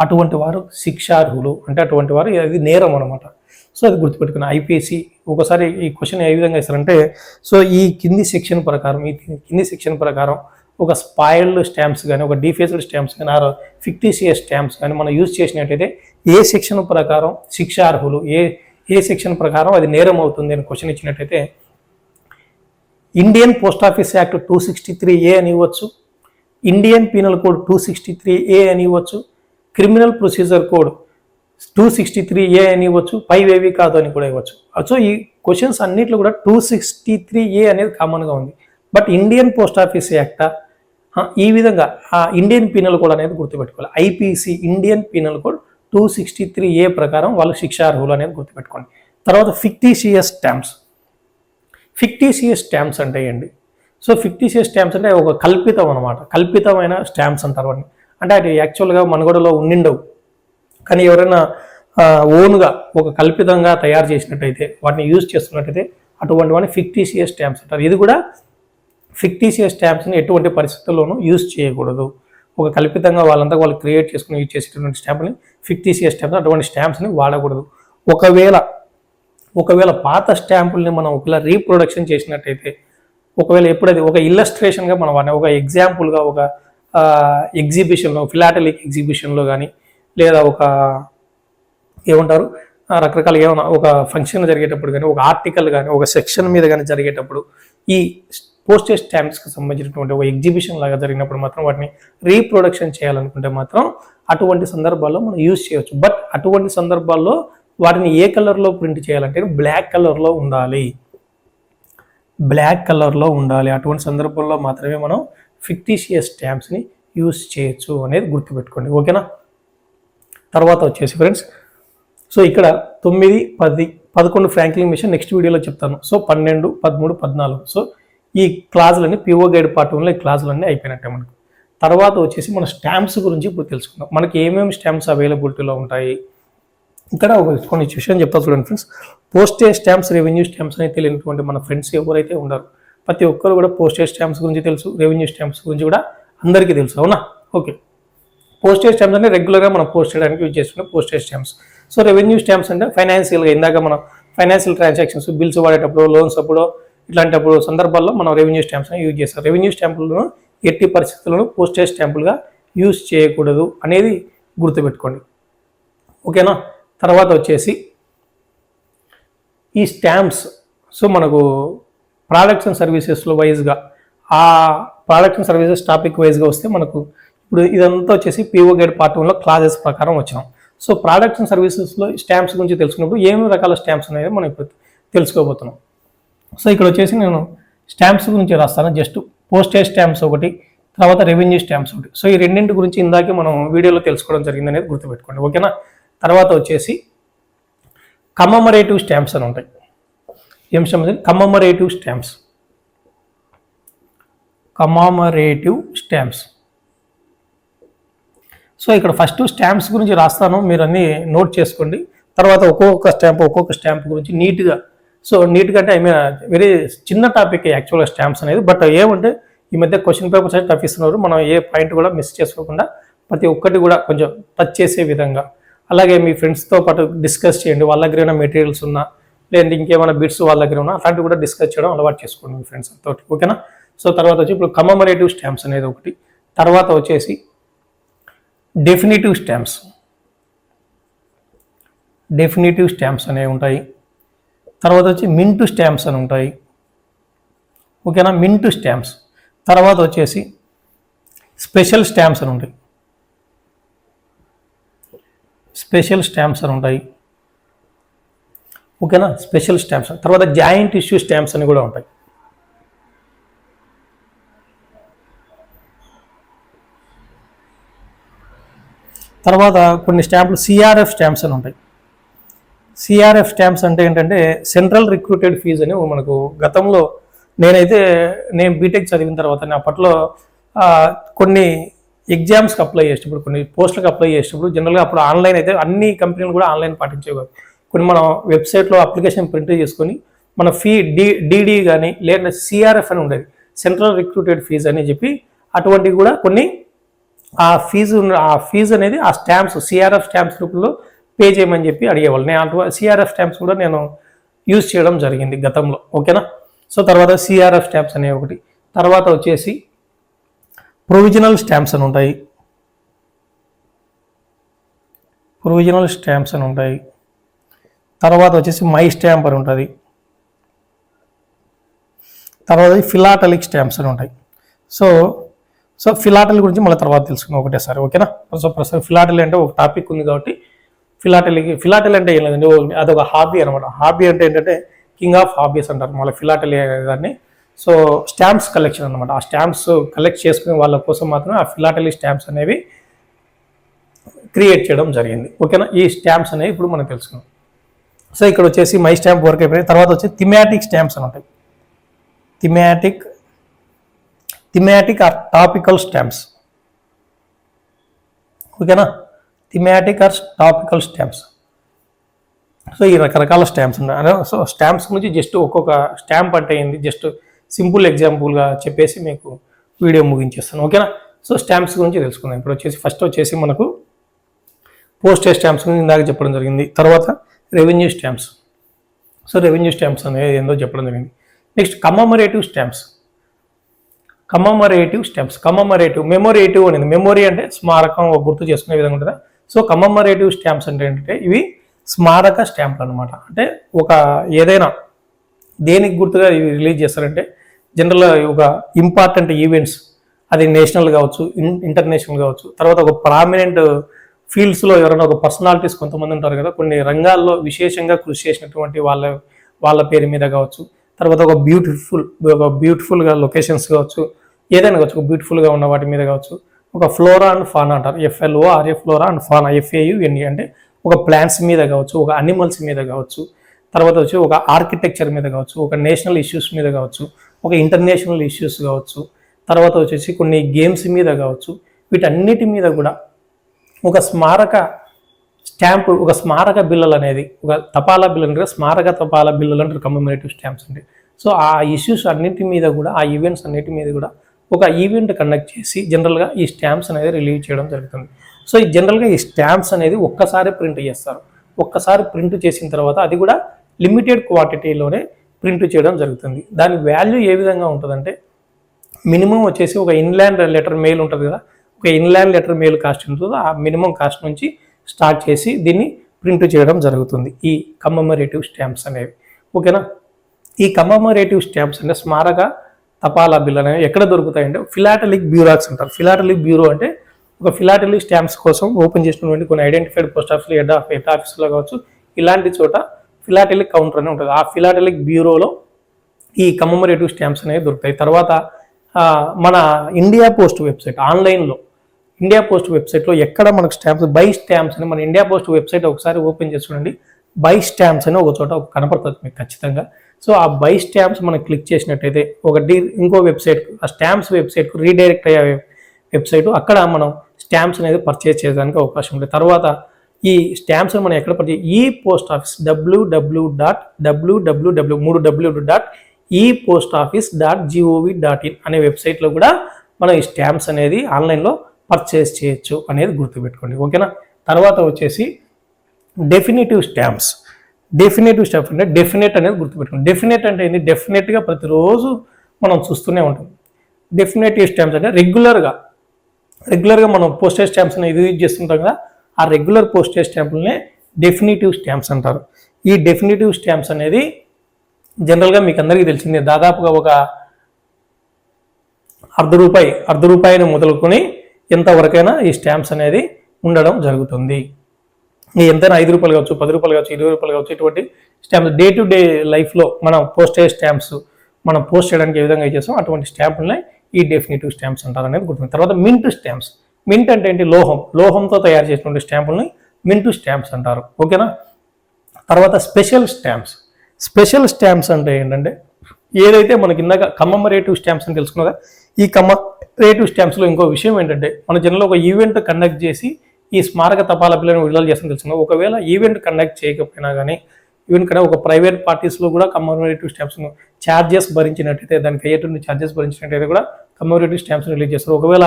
అటువంటి వారు శిక్షార్హులు, అంటే అటువంటి వారు అది నేరం అనమాట. సో అది గుర్తుపెట్టుకుని ఐపీసీ ఒకసారి ఈ క్వశ్చన్ ఏ విధంగా ఇస్తారంటే, సో ఈ కింది సెక్షన్ ప్రకారం ఒక స్పాయిల్డ్ స్టాంప్స్ కానీ, ఒక డీఫేస్డ్ స్టాంప్స్ కానీ, ఆర్ ఫిక్టీషియస్ స్టాంప్స్ కానీ మనం యూజ్ చేసినట్టయితే ఏ సెక్షన్ ప్రకారం శిక్షార్హులు, ఏ సెక్షన్ ప్రకారం అది నేరం అవుతుంది అని క్వశ్చన్ ఇచ్చినట్టయితే Indian post office act 263A అని ఇవ్వచ్చు, ఇండియన్ పీనల్ కోడ్ 263A అని ఇవ్వచ్చు, క్రిమినల్ ప్రొసీజర్ కోడ్ 263A అని ఇవ్వచ్చు, పైవేవి కాదు అని కూడా ఇవ్వచ్చు. సో ఈ క్వశ్చన్స్ అన్నిట్లో కూడా 263A అనేది కామన్గా ఉంది. But Indian post office act ఈ విధంగా ఇండియన్ పీనల్ కోడ్ అనేది గుర్తుపెట్టుకోవాలి. IPC Indian penal code 263A ప్రకారం వాళ్ళు శిక్షార్హులు అనేది గుర్తుపెట్టుకోండి. తర్వాత ఫిక్టీషియస్ స్టాంప్స్ అంటే ఏంటి? సో ఫిక్టీషియస్ స్టాంప్స్ అంటే ఒక కల్పితం అనమాట, కల్పితమైన స్టాంప్స్ అంటారు వాటిని. అంటే అది యాక్చువల్గా మనుగడలో ఉండిండవు, కానీ ఎవరైనా ఓన్గా ఒక కల్పితంగా తయారు చేసినట్టయితే, వాటిని యూజ్ చేస్తున్నట్టయితే అటువంటి వాటిని ఫిక్టీషియస్ స్టాంప్స్ అంటారు. ఇది కూడా ఫిక్టీషియస్ స్టాంప్స్ని ఎటువంటి పరిస్థితుల్లోనూ యూజ్ చేయకూడదు. ఒక కల్పితంగా వాళ్ళంతా వాళ్ళు క్రియేట్ చేసుకుని యూజ్ చేసేటువంటి స్టాంపుని ఫిక్టీషియస్ స్టాంప్స్, అటువంటి స్టాంప్స్ని వాడకూడదు. ఒకవేళ పాత స్టాంపుల్ని మనం ఒకవేళ రీప్రొడక్షన్ చేసినట్టయితే, ఒకవేళ ఎప్పుడైతే ఒక ఇల్లస్ట్రేషన్గా మనం వాడిన ఒక ఎగ్జాంపుల్గా ఒక ఎగ్జిబిషన్లో, ఫిలాటలిక్ ఎగ్జిబిషన్లో కానీ, లేదా ఒక ఏమంటారు రకరకాల ఏమైనా ఒక ఫంక్షన్ జరిగేటప్పుడు కానీ, ఒక ఆర్టికల్ కానీ, ఒక సెక్షన్ మీద కానీ జరిగేటప్పుడు, ఈ పోస్టేజ్ స్టాంప్స్కి సంబంధించినటువంటి ఒక ఎగ్జిబిషన్ లాగా జరిగినప్పుడు మాత్రం వాటిని రీప్రొడక్షన్ చేయాలనుకుంటే మాత్రం అటువంటి సందర్భాల్లో మనం యూజ్ చేయవచ్చు. బట్ అటువంటి సందర్భాల్లో వాటిని ఏ కలర్లో ప్రింట్ చేయాలంటే బ్లాక్ కలర్లో ఉండాలి. అటువంటి సందర్భంలో మాత్రమే మనం ఫిక్టీషియస్ స్టాంప్స్ని యూజ్ చేయొచ్చు అనేది గుర్తుపెట్టుకోండి. ఓకేనా? తర్వాత వచ్చేసి ఫ్రెండ్స్, సో ఇక్కడ 9, 10, 11 ఫ్రాంక్లిన్ మిషన్ నెక్స్ట్ వీడియోలో చెప్తాను. సో 12, 13, 14. సో ఈ క్లాజులన్నీ పిఓ గైడ్ పార్ట్ 1లో ఈ క్లాజులన్నీ అయిపోయినట్టే మనకు. తర్వాత వచ్చేసి మన స్టాంప్స్ గురించి ఇప్పుడు తెలుసుకుందాం. మనకి ఏమేమి స్టాంప్స్ అవైలబిలిటీలో ఉంటాయి. ఇక్కడ కొన్ని విషయం చెప్తా చూడండి friends. Postage stamps, revenue stamps అనేది తెలియనటువంటి మన ఫ్రెండ్స్ ఎవరైతే ఉండరు, ప్రతి ఒక్కరు కూడా పోస్టేజ్ స్టాంప్స్ గురించి తెలుసు, రెవెన్యూ స్టాంప్స్ గురించి కూడా అందరికీ తెలుసు. అవునా? ఓకే. పోస్టేజ్ స్టాంప్స్ అంటే రెగ్యులర్గా మనం పోస్ట్ చేయడానికి యూజ్ చేస్తున్న postage stamps. So revenue stamps అంటే ఫైనాన్షియల్గా, ఇందాక మనం ఫైనాన్షియల్ ట్రాన్సాక్షన్స్, బిల్స్ వాడేటప్పుడు, లోన్స్ అప్పుడు, ఇట్లాంటప్పుడు సందర్భాల్లో మనం రెవెన్యూ స్టాంప్స్ని యూజ్ చేస్తాం. రెవెన్యూ స్టాంపులను ఎట్టి పరిస్థితులను పోస్టేజ్ స్టాంపులుగా యూజ్ చేయకూడదు అనేది గుర్తుపెట్టుకోండి. ఓకేనా? తర్వాత వచ్చేసి ఈ స్టాంప్స్, సో మనకు ప్రోడక్ట్స్ అండ్ సర్వీసెస్లో వైజ్గా, ఆ ప్రోడక్ట్స్ అండ్ సర్వీసెస్ టాపిక్ వైజ్గా వస్తే మనకు ఇప్పుడు ఇదంతా వచ్చేసి పిఓ గైడ్ పార్ట్ 1లో క్లాజెస్ ప్రకారం వచ్చినాం. సో ప్రోడక్ట్స్ అండ్ సర్వీసెస్లో స్టాంప్స్ గురించి తెలుసుకున్నప్పుడు ఏమేమి రకాల స్టాంప్స్ అనేది మనం ఇప్పుడు తెలుసుకోబోతున్నాం. సో ఇక్కడ వచ్చేసి నేను స్టాంప్స్ గురించి రాస్తాను. జస్ట్ పోస్టేజ్ స్టాంప్స్ ఒకటి, తర్వాత రెవెన్యూ స్టాంప్స్ ఒకటి. సో ఈ రెండింటి గురించి ఇందాకే మనం వీడియోలో తెలుసుకోవడం జరిగింది అనేది గుర్తుపెట్టుకోండి. ఓకేనా? తర్వాత వచ్చేసి కమమరేటివ్ స్టాంప్స్ అని ఉంటాయి. ఏం స్టాంప్స్? Commemorative stamps. సో ఇక్కడ ఫస్ట్ స్టాంప్స్ గురించి రాస్తాను, మీరు అన్నీ నోట్ చేసుకోండి. తర్వాత ఒక్కొక్క స్టాంప్ గురించి నీట్గా అంటే ఐ మీన్ వెరీ చిన్న టాపిక్ యాక్చువల్గా స్టాంప్స్ అనేది. బట్ ఏమంటే ఈ మధ్య క్వశ్చన్ పేపర్స్ అయితే టఫ్ ఇస్తున్నారు. మనం ఏ పాయింట్ కూడా మిస్ చేసుకోకుండా ప్రతి ఒక్కటి కూడా కొంచెం టచ్ చేసే విధంగా, అలాగే మీ ఫ్రెండ్స్తో పాటు డిస్కస్ చేయండి. వాళ్ళ దగ్గర ఏమైనా మెటీరియల్స్ ఉన్నా, లేదంటే ఇంకేమైనా బిట్స్ వాళ్ళ దగ్గర ఉన్నా అట్లాంటివి కూడా డిస్కస్ చేయడం అలవాటు చేసుకోండి మీ ఫ్రెండ్స్ తోటి. ఓకేనా? సో తర్వాత వచ్చి ఇప్పుడు కమమరేటివ్ స్టాంప్స్ అనేది ఒకటి. తర్వాత వచ్చేసి డెఫినిటివ్ స్టాంప్స్ అనేవి ఉంటాయి. తర్వాత వచ్చి మింటు స్టాంప్స్ అని ఉంటాయి. ఓకేనా? మింటు స్టాంప్స్. తర్వాత వచ్చేసి స్పెషల్ స్టాంప్స్ అని ఉంటాయి. ఓకేనా? Special stamps. తర్వాత జాయింట్ ఇష్యూ స్టాంప్స్ అని కూడా ఉంటాయి. తర్వాత కొన్ని స్టాంపులు సిఆర్ఎఫ్ స్టాంప్స్ అని ఉంటాయి. సిఆర్ఎఫ్ స్టాంప్స్ అంటే ఏంటంటే సెంట్రల్ రిక్రూటెడ్ ఫీజ్ అని మనకు గతంలో నేను బీటెక్ చదివిన తర్వాత అప్పట్లో కొన్ని ఎగ్జామ్స్కి అప్లై చేసేటప్పుడు, కొన్ని పోస్టులకు అప్లై చేసేటప్పుడు జనరల్గా అప్పుడు ఆన్లైన్ అయితే అన్ని కంపెనీలు కూడా ఆన్లైన్ పాటించేవారు. కొన్ని మనం వెబ్సైట్లో అప్లికేషన్ ప్రింట్ చేసుకొని మన డీడీ కానీ లేదంటే సిఆర్ఎఫ్ అని ఉండేది, సెంట్రల్ రిక్రూటెడ్ ఫీజ్ అని చెప్పి అటువంటివి కూడా కొన్ని ఆ ఫీజు అనేది ఆ స్టాంప్స్ సిఆర్ఎఫ్ స్టాంప్స్ రూపంలో పే చేయమని చెప్పి అడిగేవాళ్ళు. నేను సిఆర్ఎఫ్ స్టాంప్స్ కూడా నేను యూజ్ చేయడం జరిగింది గతంలో. ఓకేనా? సో తర్వాత సిఆర్ఎఫ్ స్టాంప్స్ అనేవి ఒకటి. తర్వాత వచ్చేసి ప్రొవిజనల్ స్టాంప్స్ అని ఉంటాయి. తర్వాత వచ్చేసి మై స్టాంప్ అని ఉంటుంది. తర్వాత ఫిలాటలిక్ స్టాంప్స్ అని ఉంటాయి. సో ఫిలాటల్ గురించి మళ్ళీ తర్వాత తెలుసుకుందాం ఒకటేసారి. ఓకేనా? సో ప్రస్తుతం ఫిలాటల్ అంటే ఒక టాపిక్ ఉంది కాబట్టి ఫిలాటల్ అంటే ఏం లేదండి, అదొక హాబీ అనమాట. హాబీ అంటే ఏంటంటే కింగ్ ఆఫ్ హాబీస్ అంటారు మళ్ళీ ఫిలాటలీ దాన్ని. సో స్టాంప్స్ కలెక్షన్ అనమాట. ఆ స్టాంప్స్ కలెక్ట్ చేసుకునే వాళ్ళ కోసం మాత్రం ఆ ఫిలాటలీ స్టాంప్స్ అనేవి క్రియేట్ చేయడం జరిగింది. ఓకేనా? ఈ స్టాంప్స్ అనేవి ఇప్పుడు మనం తెలుసుకుందాం. సో ఇక్కడ వచ్చేసి మై స్టాంప్ వర్క్ అయిపోయింది. తర్వాత వచ్చి థిమాటిక్ స్టాంప్స్ అని ఉంటాయి. Thematic or topical stamps. ఓకేనా? Thematic or topical stamps. So ఈ రకరకాల స్టాంప్స్ ఉన్నాయి. సో స్టాంప్స్ గురించి జస్ట్ ఒక్కొక్క స్టాంప్ అంటే ఏంది జస్ట్ సింపుల్ ఎగ్జాంపుల్గా చెప్పేసి మీకు వీడియో ముగించేస్తాను. ఓకేనా? సో స్టాంప్స్ గురించి తెలుసుకుందాం. ఇప్పుడు ఫస్ట్ వచ్చేసి మనకు పోస్టేజ్ స్టాంప్స్ గురించి ఇందాక చెప్పడం జరిగింది. తర్వాత revenue stamps. So revenue stamps అనేది ఏందో చెప్పడం జరిగింది. Next commemorative stamps. మెమొరేటివ్ అనేది మెమొరీ అంటే స్మారకం గుర్తు చేసుకునే విధంగా ఉంటుందా. సో కమమరేటివ్ స్టాంప్స్ అంటే ఏంటంటే ఇవి స్మారక స్టాంపులు అనమాట. అంటే ఒక ఏదైనా దేనికి గుర్తుగా ఇవి రిలీజ్ చేస్తారంటే జనరల్గా ఒక ఇంపార్టెంట్ ఈవెంట్స్, అది నేషనల్ కావచ్చు, ఇంటర్నేషనల్ కావచ్చు, తర్వాత ఒక ప్రామినెంట్ ఫీల్డ్స్లో ఎవరైనా ఒక పర్సనాలిటీస్ కొంతమంది ఉంటారు కదా, కొన్ని రంగాల్లో విశేషంగా కృషి చేసినటువంటి వాళ్ళ పేరు మీద కావచ్చు, తర్వాత ఒక బ్యూటిఫుల్గా లొకేషన్స్ కావచ్చు, ఏదైనా కావచ్చు, ఒక బ్యూటిఫుల్గా ఉన్న వాటి మీద కావచ్చు, ఒక ఫ్లోరా అండ్ ఫానా అంటారు, FLORA flora and fauna, FAUNE అంటే ఒక ప్లాంట్స్ మీద కావచ్చు, ఒక అనిమల్స్ మీద కావచ్చు, తర్వాత వచ్చి ఒక ఆర్కిటెక్చర్ మీద కావచ్చు, ఒక నేషనల్ ఇష్యూస్ మీద కావచ్చు, ఒక ఇంటర్నేషనల్ ఇష్యూస్ కావచ్చు, తర్వాత వచ్చేసి కొన్ని గేమ్స్ మీద కావచ్చు, వీటన్నిటి మీద కూడా ఒక స్మారక స్టాంపు, ఒక స్మారక బిల్లలు అనేది, ఒక తపాలా బిల్లు అంటే స్మారక తపాలా బిల్లులు అంటారు కమమరేటివ్ స్టాంప్స్ అంటే. సో ఆ ఇష్యూస్ అన్నిటి మీద కూడా, ఆ ఈవెంట్స్ అన్నిటి మీద కూడా ఒక ఈవెంట్ కండక్ట్ చేసి జనరల్గా ఈ స్టాంప్స్ అనేది రిలీజ్ చేయడం జరుగుతుంది. సో ఈ జనరల్గా ఈ స్టాంప్స్ అనేది ఒక్కసారి ప్రింట్ చేస్తారు. ఒక్కసారి ప్రింట్ చేసిన తర్వాత అది కూడా లిమిటెడ్ క్వాంటిటీలోనే ప్రింట్ చేయడం జరుగుతుంది. దాని వాల్యూ ఏ విధంగా ఉంటుందంటే మినిమం వచ్చేసి ఒక ఇన్లాండ్ లెటర్ మెయిల్ ఉంటుంది కదా, ఒక ఇన్లాండ్ లెటర్ మెయిల్ కాస్ట్ ఉంటుందో ఆ మినిమం కాస్ట్ నుంచి స్టార్ట్ చేసి దీన్ని ప్రింట్ చేయడం జరుగుతుంది ఈ కమమరేటివ్ స్టాంప్స్ అనేవి. ఓకేనా. ఈ కమమరేటివ్ స్టాంప్స్ అంటే స్మారక తపాలా బిల్ అనేవి ఎక్కడ దొరుకుతాయంటే ఫిలాటలిక్ బ్యూరోస్ అంటారు. ఫిలాటలిక్ బ్యూరో అంటే ఒక ఫిలాటలిక్ స్టాంప్స్ కోసం ఓపెన్ చేసినటువంటి కొన్ని ఐడెంటిఫైడ్ పోస్ట్ ఆఫీసులు, హెడ్ ఆఫీసులో కావచ్చు, ఇలాంటి చోట ఫిలాటలిక్ కౌంటర్ అని ఉంటుంది. ఆ ఫిలాటలిక్ బ్యూరోలో ఈ కమమరేటివ్ స్టాంప్స్ అనేవి దొరుకుతాయి. తర్వాత మన ఇండియా పోస్ట్ వెబ్సైట్, ఆన్లైన్లో ఇండియా పోస్ట్ వెబ్సైట్లో ఎక్కడ మనకు స్టాంప్స్, బై స్టాంప్స్ అని, మన ఇండియా పోస్ట్ వెబ్సైట్ ఒకసారి ఓపెన్ చేసి చూడండి, బై స్టాంప్స్ అని ఒక చోట కనపడుతుంది మీకు ఖచ్చితంగా. సో ఆ బై స్టాంప్స్ మనం క్లిక్ చేసినట్టయితే ఇంకో వెబ్సైట్, ఆ స్టాంప్స్ వెబ్సైట్కు రీడైరెక్ట్ అయ్యే వెబ్సైట్, అక్కడ మనం స్టాంప్స్ అనేది పర్చేజ్ చేయడానికి అవకాశం ఉంటుంది. తర్వాత ఈ స్టాంప్స్ మనం ఎక్కడ పర్చేజ్, ఈ పోస్ట్ ఆఫీస్ www.ePostoffice.gov.in అనే వెబ్సైట్లో కూడా మనం ఈ స్టాంప్స్ అనేది ఆన్లైన్లో పర్చేస్ చేయొచ్చు అనేది గుర్తుపెట్టుకోండి. ఓకేనా. తర్వాత వచ్చేసి డెఫినేటివ్ స్టాంప్స్ అంటే డెఫినెట్ అనేది గుర్తుపెట్టుకోండి. డెఫినెట్ అంటే ఏంటి, డెఫినెట్గా ప్రతిరోజు మనం చూస్తూనే ఉంటాం. డెఫినేటివ్ స్టాంప్స్ అంటే రెగ్యులర్గా మనం పోస్టేజ్ స్టాంప్స్ అనేది యూజ్ చేస్తుంటాం కదా, ఆ రెగ్యులర్ పోస్టేజ్ స్టాంపులనే డెఫినేటివ్ స్టాంప్స్ అంటారు. ఈ డెఫినేటివ్ స్టాంప్స్ అనేది జనరల్గా మీకు అందరికీ తెలిసిందే, దాదాపుగా ఒక అర్ధ రూపాయిని మొదలుకొని ఎంతవరకైనా ఈ స్టాంప్స్ అనేది ఉండడం జరుగుతుంది. ఎంతైనా 5 రూపాయలు కావచ్చు, 10 రూపాయలు కావచ్చు, 20 రూపాయలు కావచ్చు, ఇటువంటి స్టాంప్స్ డే టు డే లైఫ్లో మనం పోస్టేజ్ స్టాంప్స్ మనం పోస్ట్ చేయడానికి ఏ విధంగా చేస్తాం అటువంటి స్టాంపులనే ఈ డెఫినేటివ్ స్టాంప్స్ అంటారు అనేది గుర్తుంది. తర్వాత మింట్ స్టాంప్స్. మింట్ అంటే ఏంటి, లోహంతో తయారు చేసినటువంటి స్టాంపుల్ని మింట్ స్టాంప్స్ అంటారు. ఓకేనా. తర్వాత స్పెషల్ స్టాంప్స్ అంటే ఏంటంటే ఏదైతే మనకి ఇందాక కమమరేటివ్ స్టాంప్స్ అని తెలుసుకున్నదా, ఈ కమమరేటివ్ స్టాంప్స్లో ఇంకో విషయం ఏంటంటే మన జనరల్ ఒక ఈవెంట్ కండక్ట్ చేసి ఈ స్మారక తపాలా బిల్లును విడుదల చేస్తాం తెలుసుకున్నాం. ఒకవేళ ఈవెంట్ కండక్ట్ చేయకపోయినా కానీ, ఈవెంట్ కన్నా ఒక ప్రైవేట్ పార్టీస్లో కూడా కమమరేటివ్ స్టాంప్స్ను ఛార్జెస్ భరించినట్టయితే, దానికి అయ్యేటువంటి ఛార్జెస్ భరించినట్టయితే కూడా కమమరేటివ్ స్టాంప్స్ రిలీజ్ చేస్తారు. ఒకవేళ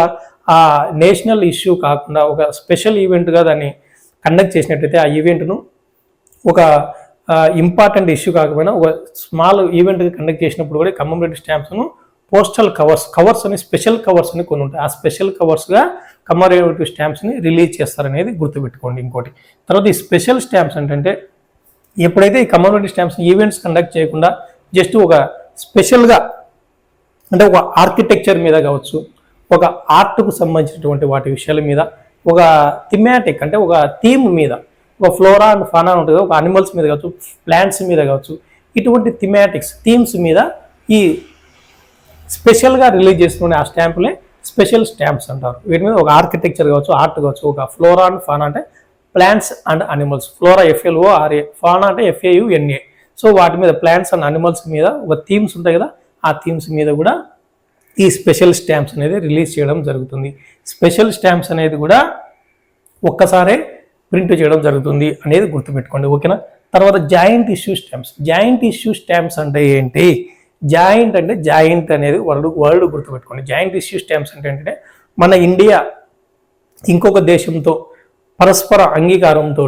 ఆ నేషనల్ ఇష్యూ కాకుండా ఒక స్పెషల్ ఈవెంట్గా దాన్ని కండక్ట్ చేసినట్టయితే, ఆ ఈవెంట్ను ఒక ఇంపార్టెంట్ ఇష్యూ కాకపోయినా ఒక స్మాల్ ఈవెంట్ కండక్ట్ చేసినప్పుడు కూడా కమమరేటివ్ స్టాంప్స్ను పోస్టల్ కవర్స్ అని, స్పెషల్ కవర్స్ అని కొన్ని ఉంటాయి, ఆ స్పెషల్ కవర్స్గా కమమరేటివ్ స్టాంప్స్ని రిలీజ్ చేస్తారనేది గుర్తుపెట్టుకోండి. ఇంకోటి తర్వాత ఈ స్పెషల్ స్టాంప్స్ అంటే ఎప్పుడైతే ఈ కమమరేటివ్ స్టాంప్స్ ఈవెంట్స్ కండక్ట్ చేయకుండా జస్ట్ ఒక స్పెషల్గా అంటే ఒక ఆర్కిటెక్చర్ మీద కావచ్చు, ఒక ఆర్ట్కు సంబంధించినటువంటి వాటి విషయాల మీద, ఒక థిమాటిక్ అంటే ఒక థీమ్ మీద, ఒక ఫ్లోరా అండ్ ఫానా ఉంటుంది, ఒక అనిమల్స్ మీద కావచ్చు, ప్లాంట్స్ మీద కావచ్చు, ఇటువంటి థీమ్స్ మీద ఈ స్పెషల్గా రిలీజ్ చేసుకునే ఆ స్టాంపులే స్పెషల్ స్టాంప్స్ అంటారు. వీటి మీద ఒక ఆర్కిటెక్చర్ కావచ్చు, ఆర్ట్ కావచ్చు, ఒక ఫ్లోరా అండ్ ఫానా అంటే plants and animals, flora FLORA, fauna అంటే FAUNA. సో వాటి మీద ప్లాంట్స్ అండ్ అనిమల్స్ మీద ఒక థీమ్స్ ఉంటాయి కదా, ఆ థీమ్స్ మీద కూడా ఈ స్పెషల్ స్టాంప్స్ అనేది రిలీజ్ చేయడం జరుగుతుంది. స్పెషల్ స్టాంప్స్ అనేది కూడా ఒక్కసారే ప్రింట్ చేయడం జరుగుతుంది అనేది గుర్తుపెట్టుకోండి. ఓకేనా. తర్వాత జాయింట్ ఇష్యూ స్టాంప్స్ అంటే ఏంటి, జాయింట్ అనేది వర్డ్ గుర్తుపెట్టుకోండి. జాయింట్ ఇష్యూ స్టాంప్స్ అంటే ఏంటంటే మన ఇండియా ఇంకొక దేశంతో పరస్పర అంగీకారంతో